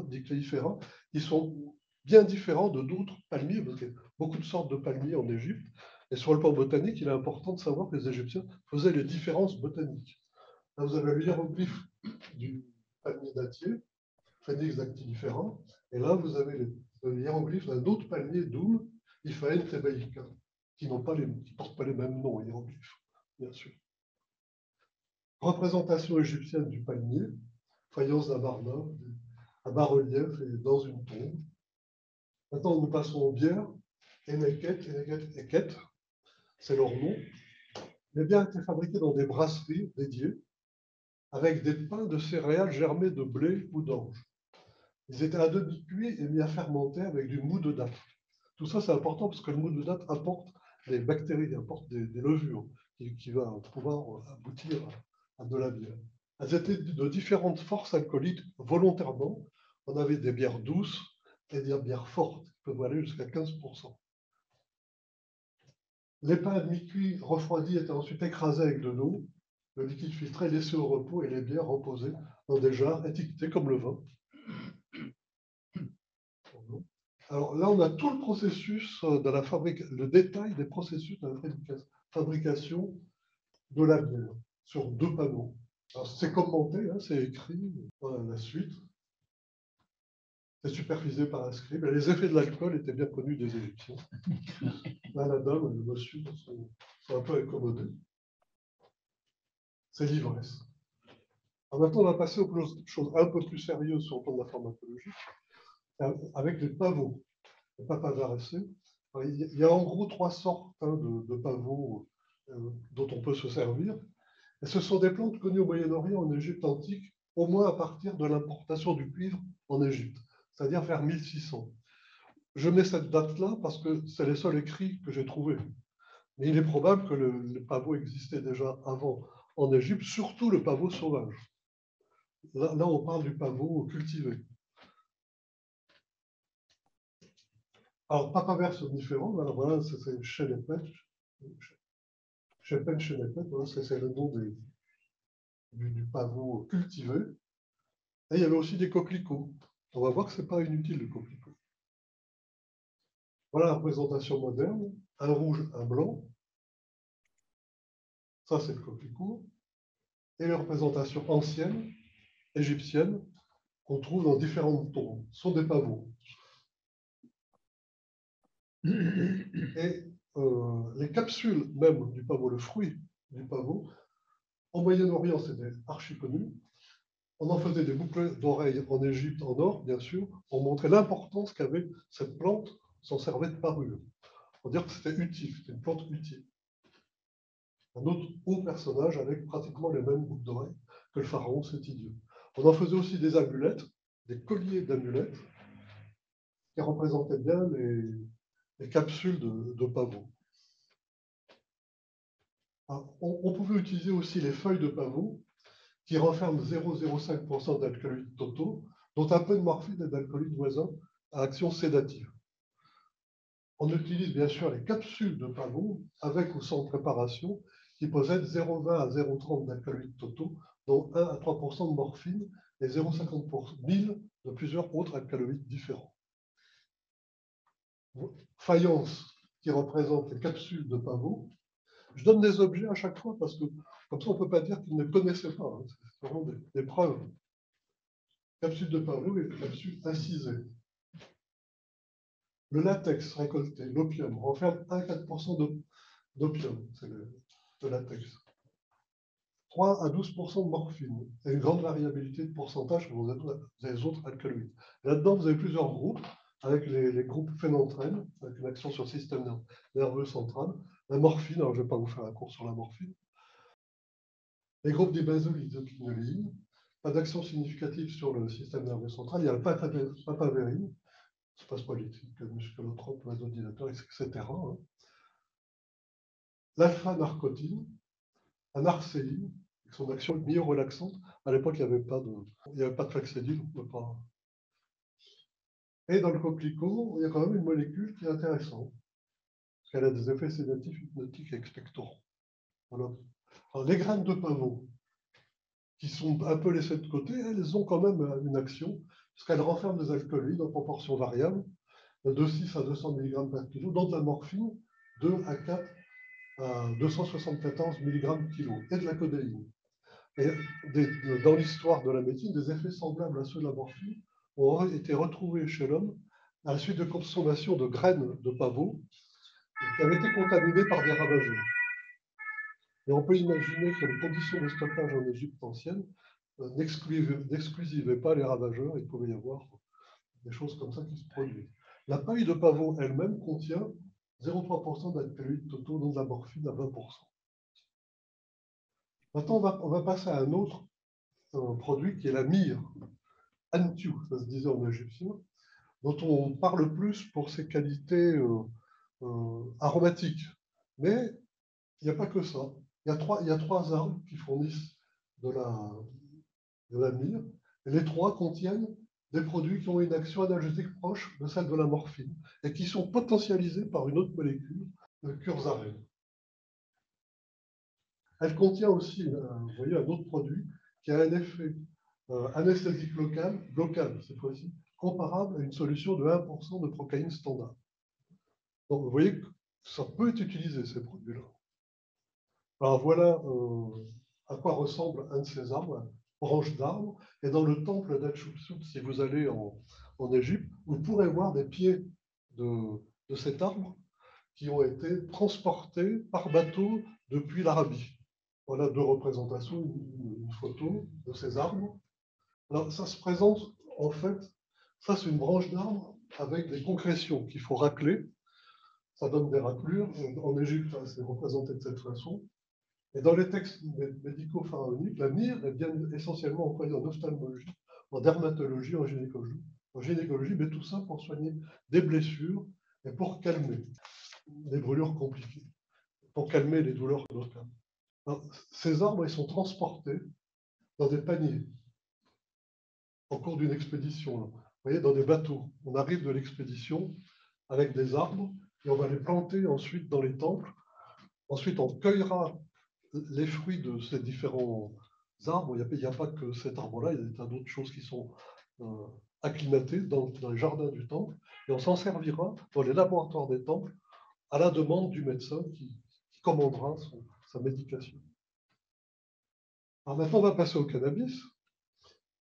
Speaker 1: dicleifera, qui sont bien différents de d'autres palmiers, parce qu'il y a beaucoup de sortes de palmiers en Égypte. Et sur le plan botanique, il est important de savoir que les Égyptiens faisaient les différences botaniques. Là, vous avez le hiéroglyphe du palmier dattier, Phoenix dactylifera, et là, vous avez le hiéroglyphe d'un autre palmier, Doum, Iphaen thebaica, qui ne portent pas les mêmes noms, hiéroglyphes, bien sûr. Représentation égyptienne du palmier, faïence d'Amarna, à bas-relief et dans une tombe. Maintenant, nous passons aux bières. Eneket, Eket, c'est leur nom. Les bières étaient fabriquées dans des brasseries dédiées, avec des pains de céréales germés de blé ou d'orge. Ils étaient à demi cuits et mis à fermenter avec du mou de date. Tout ça, c'est important parce que le mou de date apporte des bactéries, apporte des levures qui vont pouvoir aboutir à de la bière. Elles étaient de différentes forces alcooliques volontairement. On avait des bières douces et des bières fortes qui peuvent aller jusqu'à 15%. Les pains à demi-cuits refroidis étaient ensuite écrasés avec de l'eau, le liquide filtré laissé au repos et les bières reposées dans des jarres étiquetées comme le vin. Alors là, on a tout le processus de la le détail des processus de la fabrication de la bière sur 2 panneaux. C'est commenté, hein, c'est écrit, voilà la suite. C'est supervisé par un scribe. Et les effets de l'alcool étaient bien connus des Égyptiens. Là, la dame et le monsieur sont un peu accommodés. C'est l'ivresse. Maintenant, on va passer aux choses un peu plus sérieuses sur le plan de la pharmacologie, avec les pavots, les papavaracées. Il y a en gros 3 sortes de pavots dont on peut se servir. Et ce sont des plantes connues au Moyen-Orient, en Égypte antique, au moins à partir de l'importation du cuivre en Égypte, c'est-à-dire vers 1600. Je mets cette date-là parce que c'est les seuls écrits que j'ai trouvés. Mais il est probable que le pavot existait déjà avant en Égypte, surtout le pavot sauvage. Là, on parle du pavot cultivé. Alors, papaver somniférant, alors voilà, c'est chenepet. Chenepet, voilà, c'est le nom du pavot cultivé. Et il y avait aussi des coquelicots. On va voir que ce n'est pas inutile, le coquelicot. Voilà la représentation moderne. Un rouge, un blanc. Ça, c'est le coquelicot. Et les représentations anciennes, égyptiennes, qu'on trouve dans différentes tombes, sont des pavots. Et les capsules même du pavot, le fruit du pavot, au Moyen-Orient, c'était archi connu. On en faisait des boucles d'oreilles en Égypte, en or, bien sûr, pour montrer l'importance qu'avait cette plante, s'en servait de parure. Pour dire que c'était utile, c'était une plante utile. Un autre haut personnage avec pratiquement les mêmes boucles d'oreilles que le pharaon, c'est idiot. On en faisait aussi des amulettes, des colliers d'amulettes qui représentaient bien les capsules de pavot. On pouvait utiliser aussi les feuilles de pavot qui renferment 0,05% d'alcaloïdes totaux, dont un peu de morphine et d'alcaloïdes voisins à action sédative. On utilise bien sûr les capsules de pavot avec ou sans préparation qui possèdent 0,20 à 0,30 d'alcaloïdes totaux, dont 1 à 3% de morphine et 0,50 000 de plusieurs autres alcaloïdes différents. Faïence qui représente les capsules de pavot. Je donne des objets à chaque fois parce que comme ça on ne peut pas dire qu'ils ne connaissaient pas. Hein. C'est vraiment des preuves. Capsules de pavot et capsules incisées. Le latex récolté, l'opium, renferme 1 à 4% d'opium, c'est le latex. 3 à 12% de morphine, et une grande variabilité de pourcentage pour les autres alcaloïdes. Là-dedans, vous avez plusieurs groupes, avec les groupes phénanthènes, avec une action sur le système nerveux central. La morphine, alors je ne vais pas vous faire un cours sur la morphine. Les groupes d'ibazole, quinoline, pas d'action significative sur le système nerveux central. Il y a le papavérine, spasmolytique, musculotrope, vasodilateur, etc. L'alpha-narcotine, anarcéine, avec son action myorelaxante. À l'époque, il n'y avait pas de flaxédine, on peut pas. Et dans le coquelicot, il y a quand même une molécule qui est intéressante, parce qu'elle a des effets sédatifs, hypnotiques et expectorants. Voilà. Alors, les graines de pavot, qui sont un peu laissées de côté, elles ont quand même une action, parce qu'elles renferment des alcaloïdes en proportion variable, de 6 à 200 mg par kilo, dont de la morphine, 2 à 4 à 274 mg par kilo, et de la codéine. Et dans l'histoire de la médecine, des effets semblables à ceux de la morphine ont été retrouvés chez l'homme à la suite de consommation de graines de pavot qui avaient été contaminées par des ravageurs. Et on peut imaginer que les conditions de stockage en Égypte ancienne n'exclusivaient pas les ravageurs, il pouvait y avoir des choses comme ça qui se produisent. La paille de pavot elle-même contient 0,3% d'alcaloïdes totaux, dont de la morphine à 20%. Maintenant, on va passer à un autre produit qui est la myrrhe, antiu, ça se disait en égyptien, dont on parle plus pour ses qualités aromatiques. Mais il n'y a pas que ça. Il y a trois arbres qui fournissent de la myrrhe, et les trois contiennent des produits qui ont une action analgésique proche de celle de la morphine et qui sont potentialisés par une autre molécule, le curzarène. Elle contient aussi, vous voyez, un autre produit qui a un effet anesthésique local cette fois-ci, comparable à une solution de 1% de procaïne standard. Donc vous voyez que ça peut être utilisé, ces produits-là. Alors voilà à quoi ressemble un de ces arbres, branche d'arbre. Et dans le temple d'Hatshepsut, si vous allez en Égypte, vous pourrez voir des pieds de cet arbre qui ont été transportés par bateau depuis l'Arabie. Voilà deux représentations, une photo de ces arbres. Alors ça se présente, en fait, ça c'est une branche d'arbre avec des concrétions qu'il faut racler. Ça donne des raclures. En Égypte, c'est représenté de cette façon. Et dans les textes médicaux pharaoniques, la myrrhe est bien essentiellement employée en ophtalmologie, en dermatologie, en gynécologie, mais tout ça pour soigner des blessures et pour calmer des brûlures compliquées, pour calmer les douleurs locales. Ces arbres, ils sont transportés dans des paniers au cours d'une expédition. Vous voyez, dans des bateaux. On arrive de l'expédition avec des arbres et on va les planter ensuite dans les temples. Ensuite, on cueillera les fruits de ces différents arbres. Il n'y a pas que cet arbre-là, il y a des tas d'autres choses qui sont acclimatées dans les jardins du temple. Et on s'en servira dans les laboratoires des temples à la demande du médecin qui commandera sa médication. Alors maintenant, on va passer au cannabis,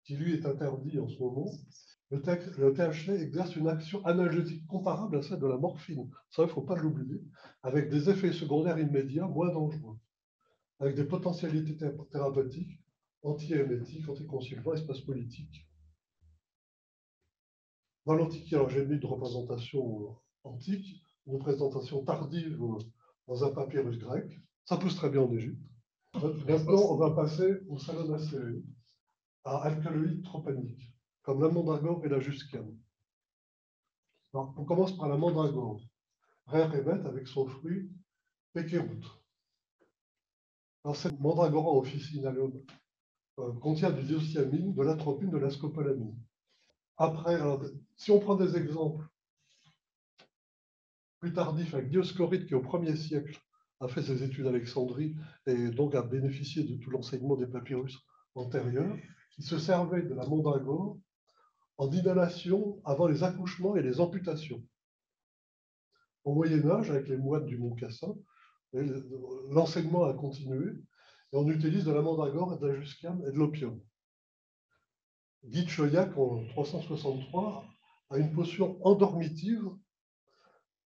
Speaker 1: qui lui est interdit en ce moment. Le THC exerce une action analgésique comparable à celle de la morphine. Ça, il ne faut pas l'oublier, avec des effets secondaires immédiats moins dangereux, avec des potentialités thérapeutiques, anti-émétiques, anticonvulsivants, spasmolytiques. Dans l'Antiquité, alors j'ai mis de représentation antique, une représentation tardive dans un papyrus grec. Ça pousse très bien en Égypte. Maintenant, on va passer au Salonacée, à alcaloïdes tropaniques. comme la mandragore et la jusquiame. Alors, on commence par la mandragore. Rare émet avec son fruit Pékéroute. Alors, cette mandragora officinale contient du diosciamine, de l'atropine, de la scopolamine. Après, alors, si on prend des exemples plus tardifs, avec Dioscoride, qui au 1er siècle a fait ses études à Alexandrie et donc a bénéficié de tout l'enseignement des papyrus antérieurs, il se servait de la mandragore en inhalation avant les accouchements et les amputations. Au Moyen-Âge, avec les moines du Mont Cassin, l'enseignement a continué et on utilise de la mandragore et de la jusquiame et de l'opium. Guy de Chauliac, en 363, a une potion endormitive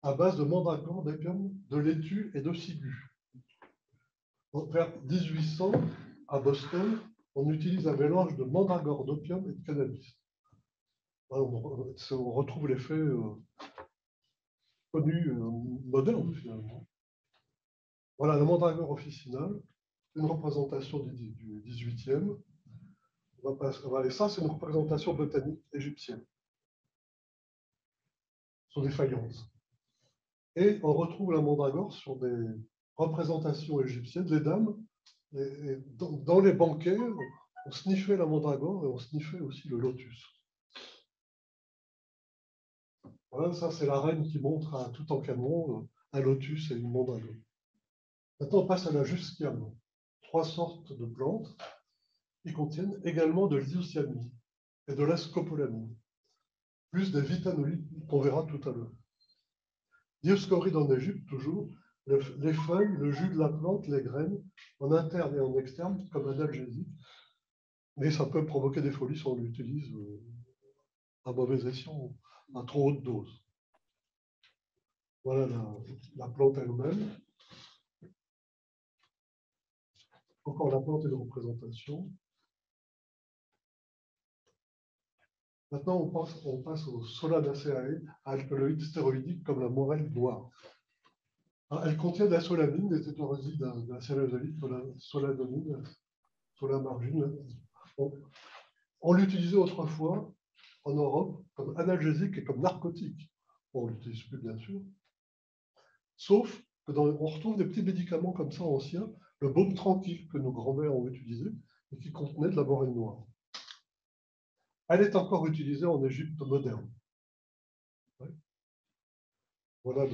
Speaker 1: à base de mandragore, d'opium, de laitue et de ciguë. Vers 1800, à Boston, on utilise un mélange de mandragore, d'opium et de cannabis. On retrouve l'effet connu, moderne, finalement. Voilà, la mandragore officinale, une représentation du 18e. Et ça, c'est une représentation botanique égyptienne, sur des faïences. Et on retrouve la mandragore sur des représentations égyptiennes. Les dames, dans les banquets, on sniffait la mandragore et on sniffait aussi le lotus. Voilà, ça c'est la reine qui montre à Toutankhamon un lotus et une mandragore. Maintenant, on passe à la jusquiame. 3 sortes de plantes qui contiennent également de l'isocyamine et de la scopolamine, plus des vitanoliques qu'on verra tout à l'heure. Dioscoride en Égypte, toujours, les feuilles, le jus de la plante, les graines, en interne et en externe, comme analgésique, mais ça peut provoquer des folies si on l'utilise à mauvais escient, à trop haute dose. Voilà la plante elle-même. Encore la plante et de représentation. Maintenant, on passe aux solanacéae, à alcaloïdes stéroïdiques comme la morelle noire. Elle contient de la solanine, des tétorosides de la cérésolite, de la solanonine, solamargine. On l'utilisait autrefois en Europe comme analgésique et comme narcotique. On ne l'utilise plus, bien sûr. Sauf que on retrouve des petits médicaments comme ça anciens, le baume tranquille que nos grands-mères ont utilisé et qui contenait de la morelle noire. Elle est encore utilisée en Égypte moderne. Ouais. Voilà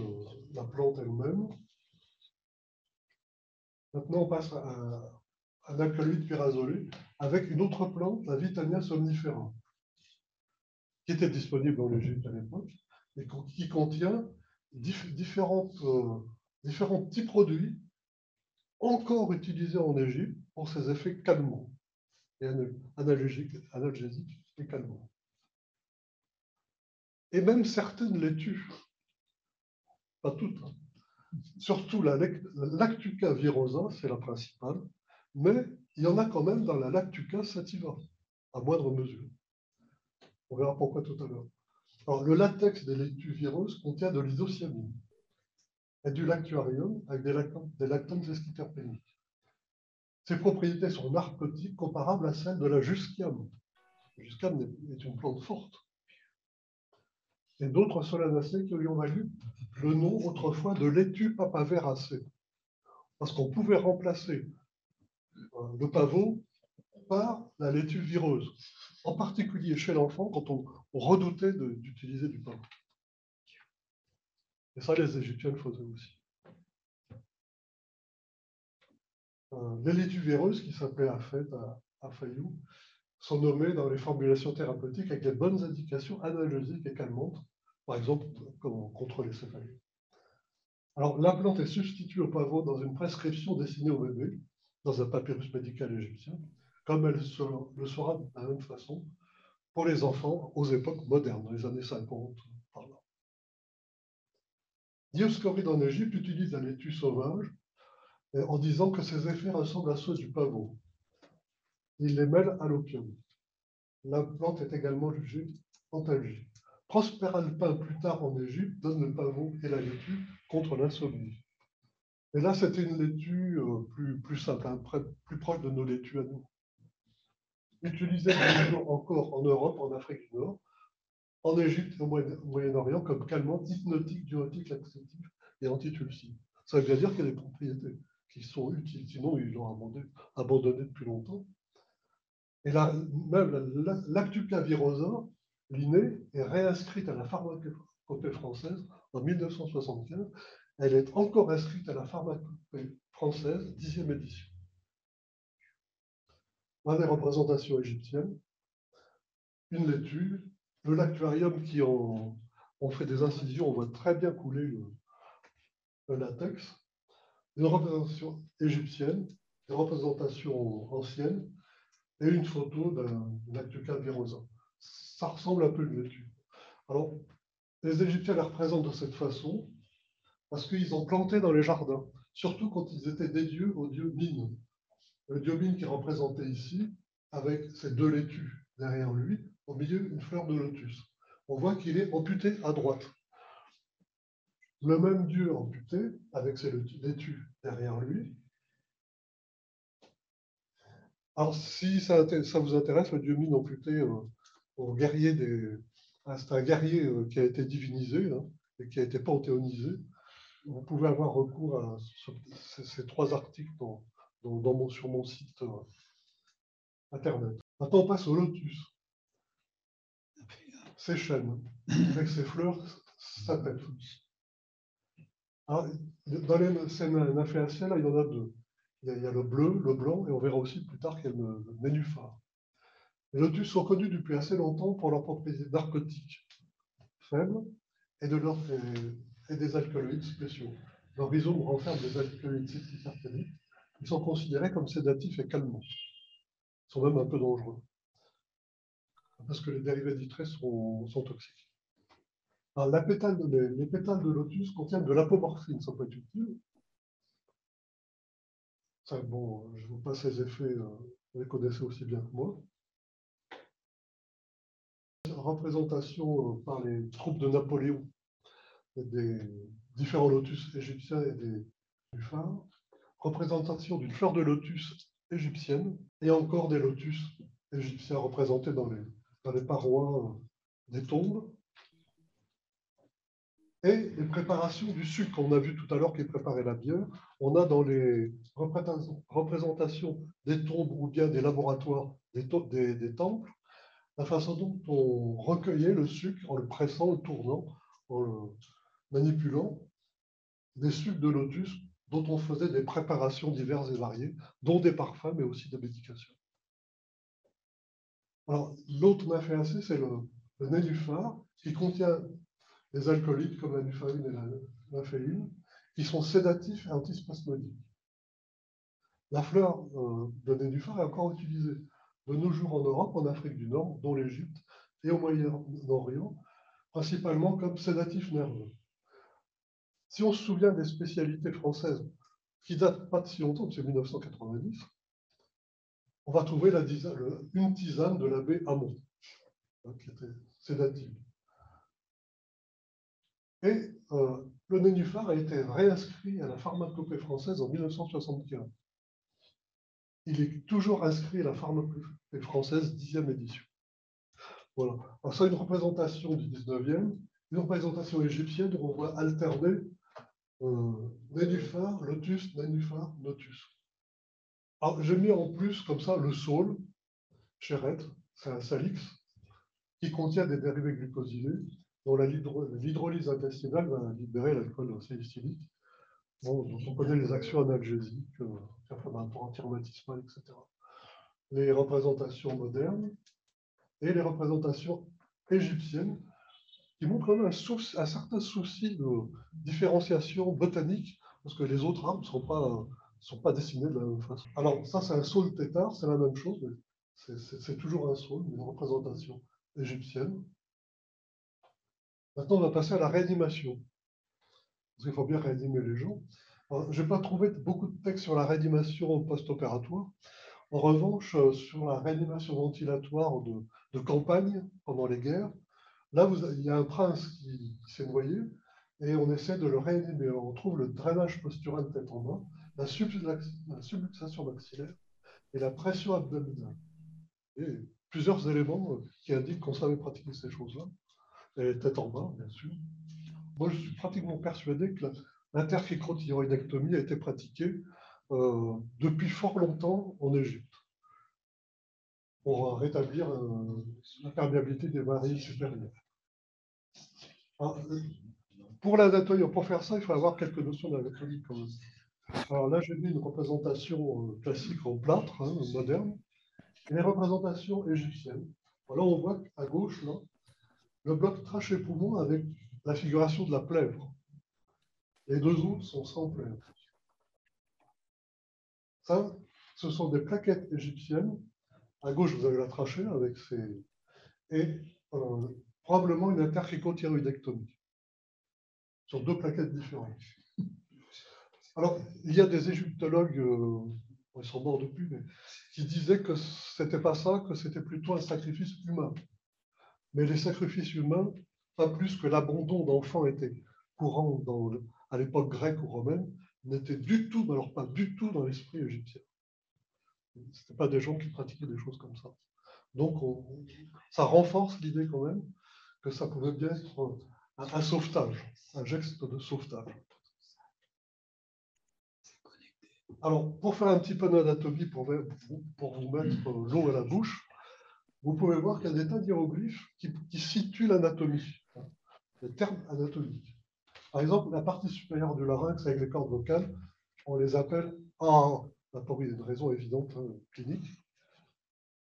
Speaker 1: la plante elle-même. Maintenant, on passe à un alcaloïde pyrazolé avec une autre plante, la Vitania somnifera, qui était disponible en Égypte à l'époque et qui contient différents petits produits encore utilisés en Égypte pour ses effets calmants et analgésiques et calmants. Et même certaines laitues, pas toutes, hein. Surtout la Lactuca virosa, c'est la principale, mais il y en a quand même dans la Lactuca sativa, à moindre mesure. On verra pourquoi tout à l'heure. Alors, le latex des laitues vireuses contient de l'isocyamine et du lactuarium avec des lactones esquiterpéniques. Ces propriétés sont narcotiques comparables à celles de la jusquiame. La jusquiame est une plante forte. Et d'autres solanacées qui lui ont valu le nom autrefois de laitue papaveracée, parce qu'on pouvait remplacer le pavot par la laitue vireuse, en particulier chez l'enfant quand on redoutait d'utiliser du pavot. Et ça, les Égyptiens le faisaient aussi. Les laitues véreuses, qui s'appelaient Afet à Fayou, sont nommées dans les formulations thérapeutiques avec des bonnes indications analgésiques et calmantes, par exemple contre les céphalées. Alors, la plante est substituée au pavot dans une prescription destinée au bébé, dans un papyrus médical égyptien, comme elle le sera de la même façon pour les enfants aux époques modernes, dans les années 50, par là. Dioscoride en Égypte utilise la laitue sauvage en disant que ses effets ressemblent à ceux du pavot. Il les mêle à l'opium. La plante est également jugée antalgique. Prosper Alpin, plus tard en Égypte, donne le pavot et la laitue contre l'insomnie. Et là, c'était une laitue plus simple, hein, plus proche de nos laitues à nous. utilisé de nos jours encore en Europe, en Afrique du Nord, en Égypte et au Moyen-Orient comme calmant hypnotique, diurétique, laxatif et antitulsif. Ça veut bien dire qu'il y a des propriétés qui sont utiles, sinon ils l'ont abandonné depuis longtemps. Et là, même l'Actuca virosa, l'inné, est réinscrite à la pharmacopée française en 1975. Elle est encore inscrite à la pharmacopée française, 10e édition. Dans les représentations égyptiennes, une laitue, le lactuarium qui ont fait des incisions, on voit très bien couler le latex, une représentation égyptienne, une représentation ancienne, et une photo d'un Actuca virosa. Ça ressemble un peu à une laitue. Alors, les Égyptiens la représentent de cette façon parce qu'ils ont planté dans les jardins, surtout quand ils étaient dédiés au dieu Min. Le dieu Min qui est représenté ici, avec ses deux laitues derrière lui, au milieu une fleur de lotus. On voit qu'il est amputé à droite. Le même dieu amputé, avec ses laitues derrière lui. Alors, si ça vous intéresse, le dieu Min amputé au guerrier c'est un guerrier qui a été divinisé hein, et qui a été panthéonisé. Vous pouvez avoir recours à ces trois articles sur mon site internet. Maintenant, on passe au lotus. Ses chênes, avec ses fleurs, sa tête. Alors, dans les scènes nymphéaciales, il y en a deux. Il y a le bleu, le blanc, et on verra aussi plus tard qu'il y a le nénuphar. Les lotus sont connus depuis assez longtemps pour leurs propriétés narcotiques faibles et des alcaloïdes spéciaux. Leur rhizome renferme des alcaloïdes cyclicarténiques. Ils sont considérés comme sédatifs et calmants. Ils sont même un peu dangereux, parce que les dérivés nitrés sont toxiques. Alors, les pétales de lotus contiennent de l'apomorphine, ça peut être utile. Ça, bon, je vous passe les effets, vous les connaissez aussi bien que moi. Représentation par les troupes de Napoléon des différents lotus égyptiens et des nénuphars. Représentation d'une fleur de lotus égyptienne et encore des lotus égyptiens représentés dans les parois des tombes. Et les préparations du sucre qu'on a vu tout à l'heure qui préparait la bière, on a dans les représentations des tombes ou bien des laboratoires des temples, la façon dont on recueillait le sucre en le pressant, le tournant, en le manipulant, des sucres de lotus dont on faisait des préparations diverses et variées, dont des parfums, mais aussi des médications. Alors, l'autre nymphéacée, c'est le nénuphar, qui contient des alcoolides comme la nufarine et la naphéine, qui sont sédatifs et antispasmodiques. La fleur de nénuphar est encore utilisée de nos jours en Europe, en Afrique du Nord, dont l'Égypte, et au Moyen-Orient, principalement comme sédatif nerveux. Si on se souvient des spécialités françaises, qui ne datent pas de si longtemps, c'est 1990, on va trouver une tisane de l'abbé Hamon, qui était sédative. Et le nénuphar a été réinscrit à la pharmacopée française en 1975. Il est toujours inscrit à la pharmacopée française 10e édition. Voilà. Alors ça, une représentation du 19e, une représentation égyptienne où on voit alterner nénuphar, lotus, nénuphar, lotus. Alors j'ai mis en plus comme ça le saule, chérette, c'est un salix, qui contient des dérivés glucosilés, dont l'hydrolyse intestinale va libérer l'alcool salicylique. Bon, donc on connaît les actions analgésiques, inflammatoires, antirhumatismales, etc. Les représentations modernes et les représentations égyptiennes qui montrent quand même un certain souci de différenciation botanique, parce que les autres arbres ne sont pas dessinés de la même façon. Alors, ça, c'est un saule tétard, c'est la même chose, mais c'est toujours un saule, une représentation égyptienne. Maintenant, on va passer à la réanimation, parce qu'il faut bien réanimer les gens. Je n'ai pas trouvé beaucoup de textes sur la réanimation post-opératoire. En revanche, sur la réanimation ventilatoire de campagne pendant les guerres, là, il y a un prince qui s'est noyé et on essaie de le réanimer. Alors, on trouve le drainage postural tête en bas, la subluxation maxillaire et la pression abdominale. Et plusieurs éléments qui indiquent qu'on savait pratiquer ces choses-là. Et tête en bas, bien sûr. Moi, je suis pratiquement persuadé que l'interficrothyroïdectomie a été pratiquée depuis fort longtemps en Égypte pour rétablir la perméabilité des varilles supérieures. Alors, pour l'anatomie, pour faire ça, il faut avoir quelques notions d'anatomie quand même. Alors là, j'ai mis une représentation classique en plâtre, hein, moderne, et les représentations égyptiennes. Là, on voit à gauche, là, le bloc trachépoumon avec la figuration de la plèvre. Les deux autres sont sans plèvre. Ça, ce sont des plaquettes égyptiennes. À gauche, vous avez la trachée avec ses... Et probablement une interficrothyroïdectomie sur deux plaquettes différentes. Alors, il y a des égyptologues, ils sont morts depuis, mais qui disaient que c'était pas ça, que c'était plutôt un sacrifice humain. Mais les sacrifices humains, pas plus que l'abandon d'enfants était courant à l'époque grecque ou romaine, n'était du tout, mais alors pas du tout dans l'esprit égyptien. Ce n'étaient pas des gens qui pratiquaient des choses comme ça. Donc, ça renforce l'idée quand même que ça pouvait bien être un sauvetage, un geste de sauvetage. Alors, pour faire un petit peu d'anatomie, pour vous mettre l'eau à la bouche, vous pouvez voir qu'il y a des tas d'hiéroglyphes qui situent l'anatomie, hein, les termes anatomiques. Par exemple, la partie supérieure du larynx avec les cordes vocales, on les appelle pour une raison évidente, hein, clinique.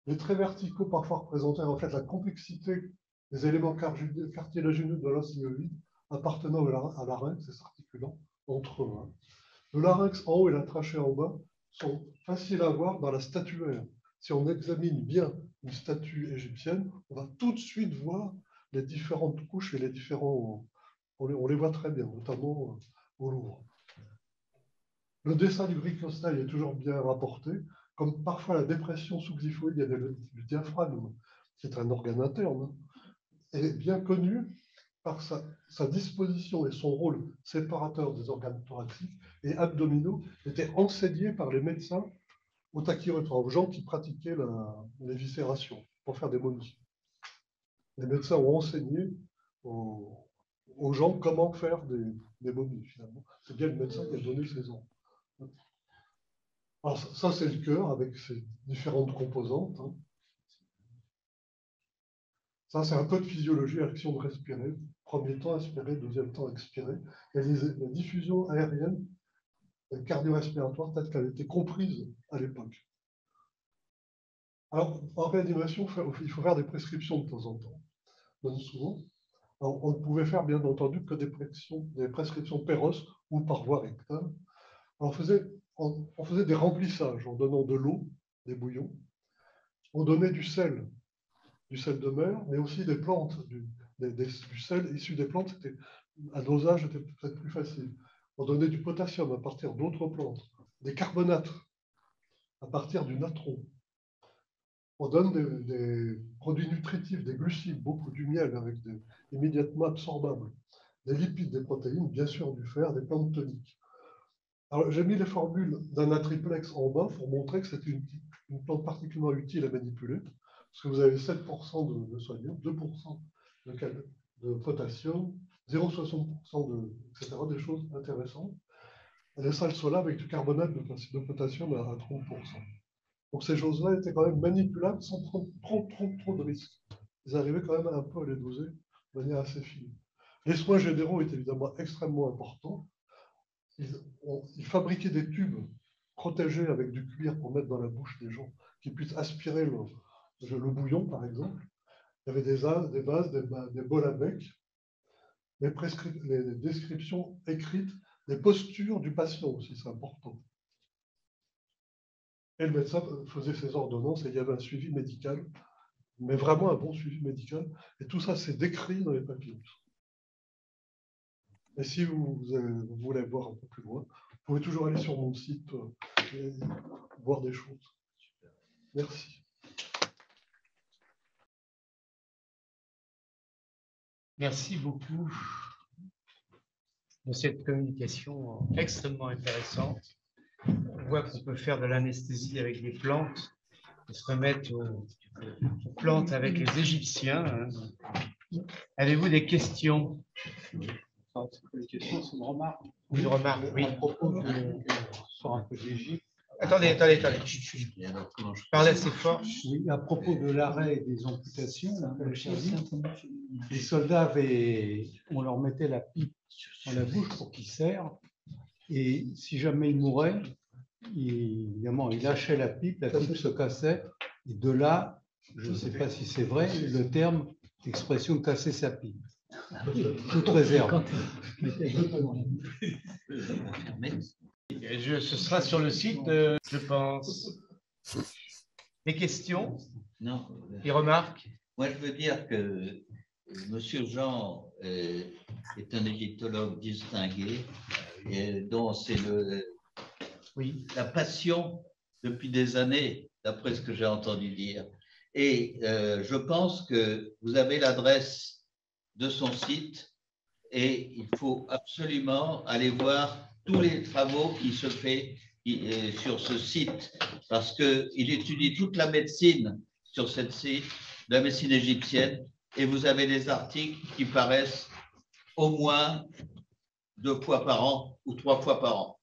Speaker 1: Les traits verticaux parfois représentaient en fait la complexité des éléments cartilagineux de l'os hyoïde appartenant à larynx et s'articulant entre eux. Le larynx en haut et la trachée en bas sont faciles à voir dans la statuaire. Si on examine bien une statue égyptienne, on va tout de suite voir les différentes couches et les différents... On les voit très bien, notamment au Louvre. Le dessin du brachiostaï est toujours bien rapporté, comme parfois la dépression sous-xiphoïde du diaphragme, qui est un organe interne, est bien connu par sa disposition et son rôle séparateur des organes thoraciques et abdominaux, était enseigné par les médecins aux tachyrétoires, aux gens qui pratiquaient l'éviscération pour faire des momies. Les médecins ont enseigné aux gens comment faire des momies, finalement. C'est bien le médecin qui a donné ces ordres. Alors, ça, c'est le cœur avec ses différentes composantes. Hein. Ça, c'est un peu de physiologie, action de respirer. Premier temps, inspirer, deuxième temps, expirer. Et la diffusion aérienne cardio-respiratoire telle qu'elle a été comprise à l'époque. Alors, en réanimation, il faut faire des prescriptions de temps en temps. Même souvent. Alors, on ne pouvait faire, bien entendu, que des prescriptions péros ou par voie rectale. Alors, on faisait des remplissages en donnant de l'eau, des bouillons. On donnait du sel de mer, mais aussi des plantes, du sel issu des plantes. Un dosage était peut-être plus facile. On donnait du potassium à partir d'autres plantes, des carbonates à partir du natron. On donne des produits nutritifs, des glucides, beaucoup du miel avec immédiatement absorbables, des lipides, des protéines, bien sûr du fer, des plantes toniques. Alors, j'ai mis les formules d'un natriplex en bas pour montrer que c'est une plante particulièrement utile à manipuler, parce que vous avez 7% de sodium, 2% de potassium, 0,60% etc., des choses intéressantes. Les salsolas avec du carbonate de potassium à 30%. Donc ces choses-là étaient quand même manipulables sans prendre trop de risques. Ils arrivaient quand même un peu à les doser de manière assez fine. Les soins généraux étaient évidemment extrêmement importants. Ils fabriquaient des tubes protégés avec du cuir pour mettre dans la bouche des gens, qui puissent aspirer le bouillon, par exemple. Il y avait des vases, des bols à bec, les descriptions écrites, des postures du patient aussi, c'est important. Et le médecin faisait ses ordonnances et il y avait un suivi médical, mais vraiment un bon suivi médical. Et tout ça, c'est décrit dans les papiers. Et si vous voulez voir un peu plus loin, vous pouvez toujours aller sur mon site et voir des choses. Merci.
Speaker 2: Merci beaucoup de cette communication extrêmement intéressante. On voit qu'on peut faire de l'anesthésie avec des plantes de se remettre aux plantes avec les Égyptiens. Hein. Avez-vous des questions?
Speaker 3: Les questions, c'est une remarque.
Speaker 2: Une remarque, oui.
Speaker 3: À propos sur un peu d'Égypte.
Speaker 2: Attendez. Parlez assez fort.
Speaker 3: Oui, à propos de l'arrêt des amputations, les soldats on leur mettait la pipe dans la bouche pour qu'ils serrent. Et si jamais ils mouraient, évidemment, ils lâchaient la pipe se cassait. Et de là, je ne sais pas si c'est vrai, le terme, l'expression casser sa pipe. Toute réserve.
Speaker 2: Ce sera sur le site, je pense. Des questions?
Speaker 4: Non.
Speaker 2: Des remarques?
Speaker 4: Moi, je veux dire que Monsieur Jean est un égyptologue distingué, dont c'est la passion depuis des années, d'après ce que j'ai entendu dire. Et je pense que vous avez l'adresse de son site et il faut absolument aller voir tous les travaux qui se font sur ce site, parce qu'il étudie toute la médecine sur cette site, la médecine égyptienne, et vous avez des articles qui paraissent au moins 2 fois par an ou 3 fois par an.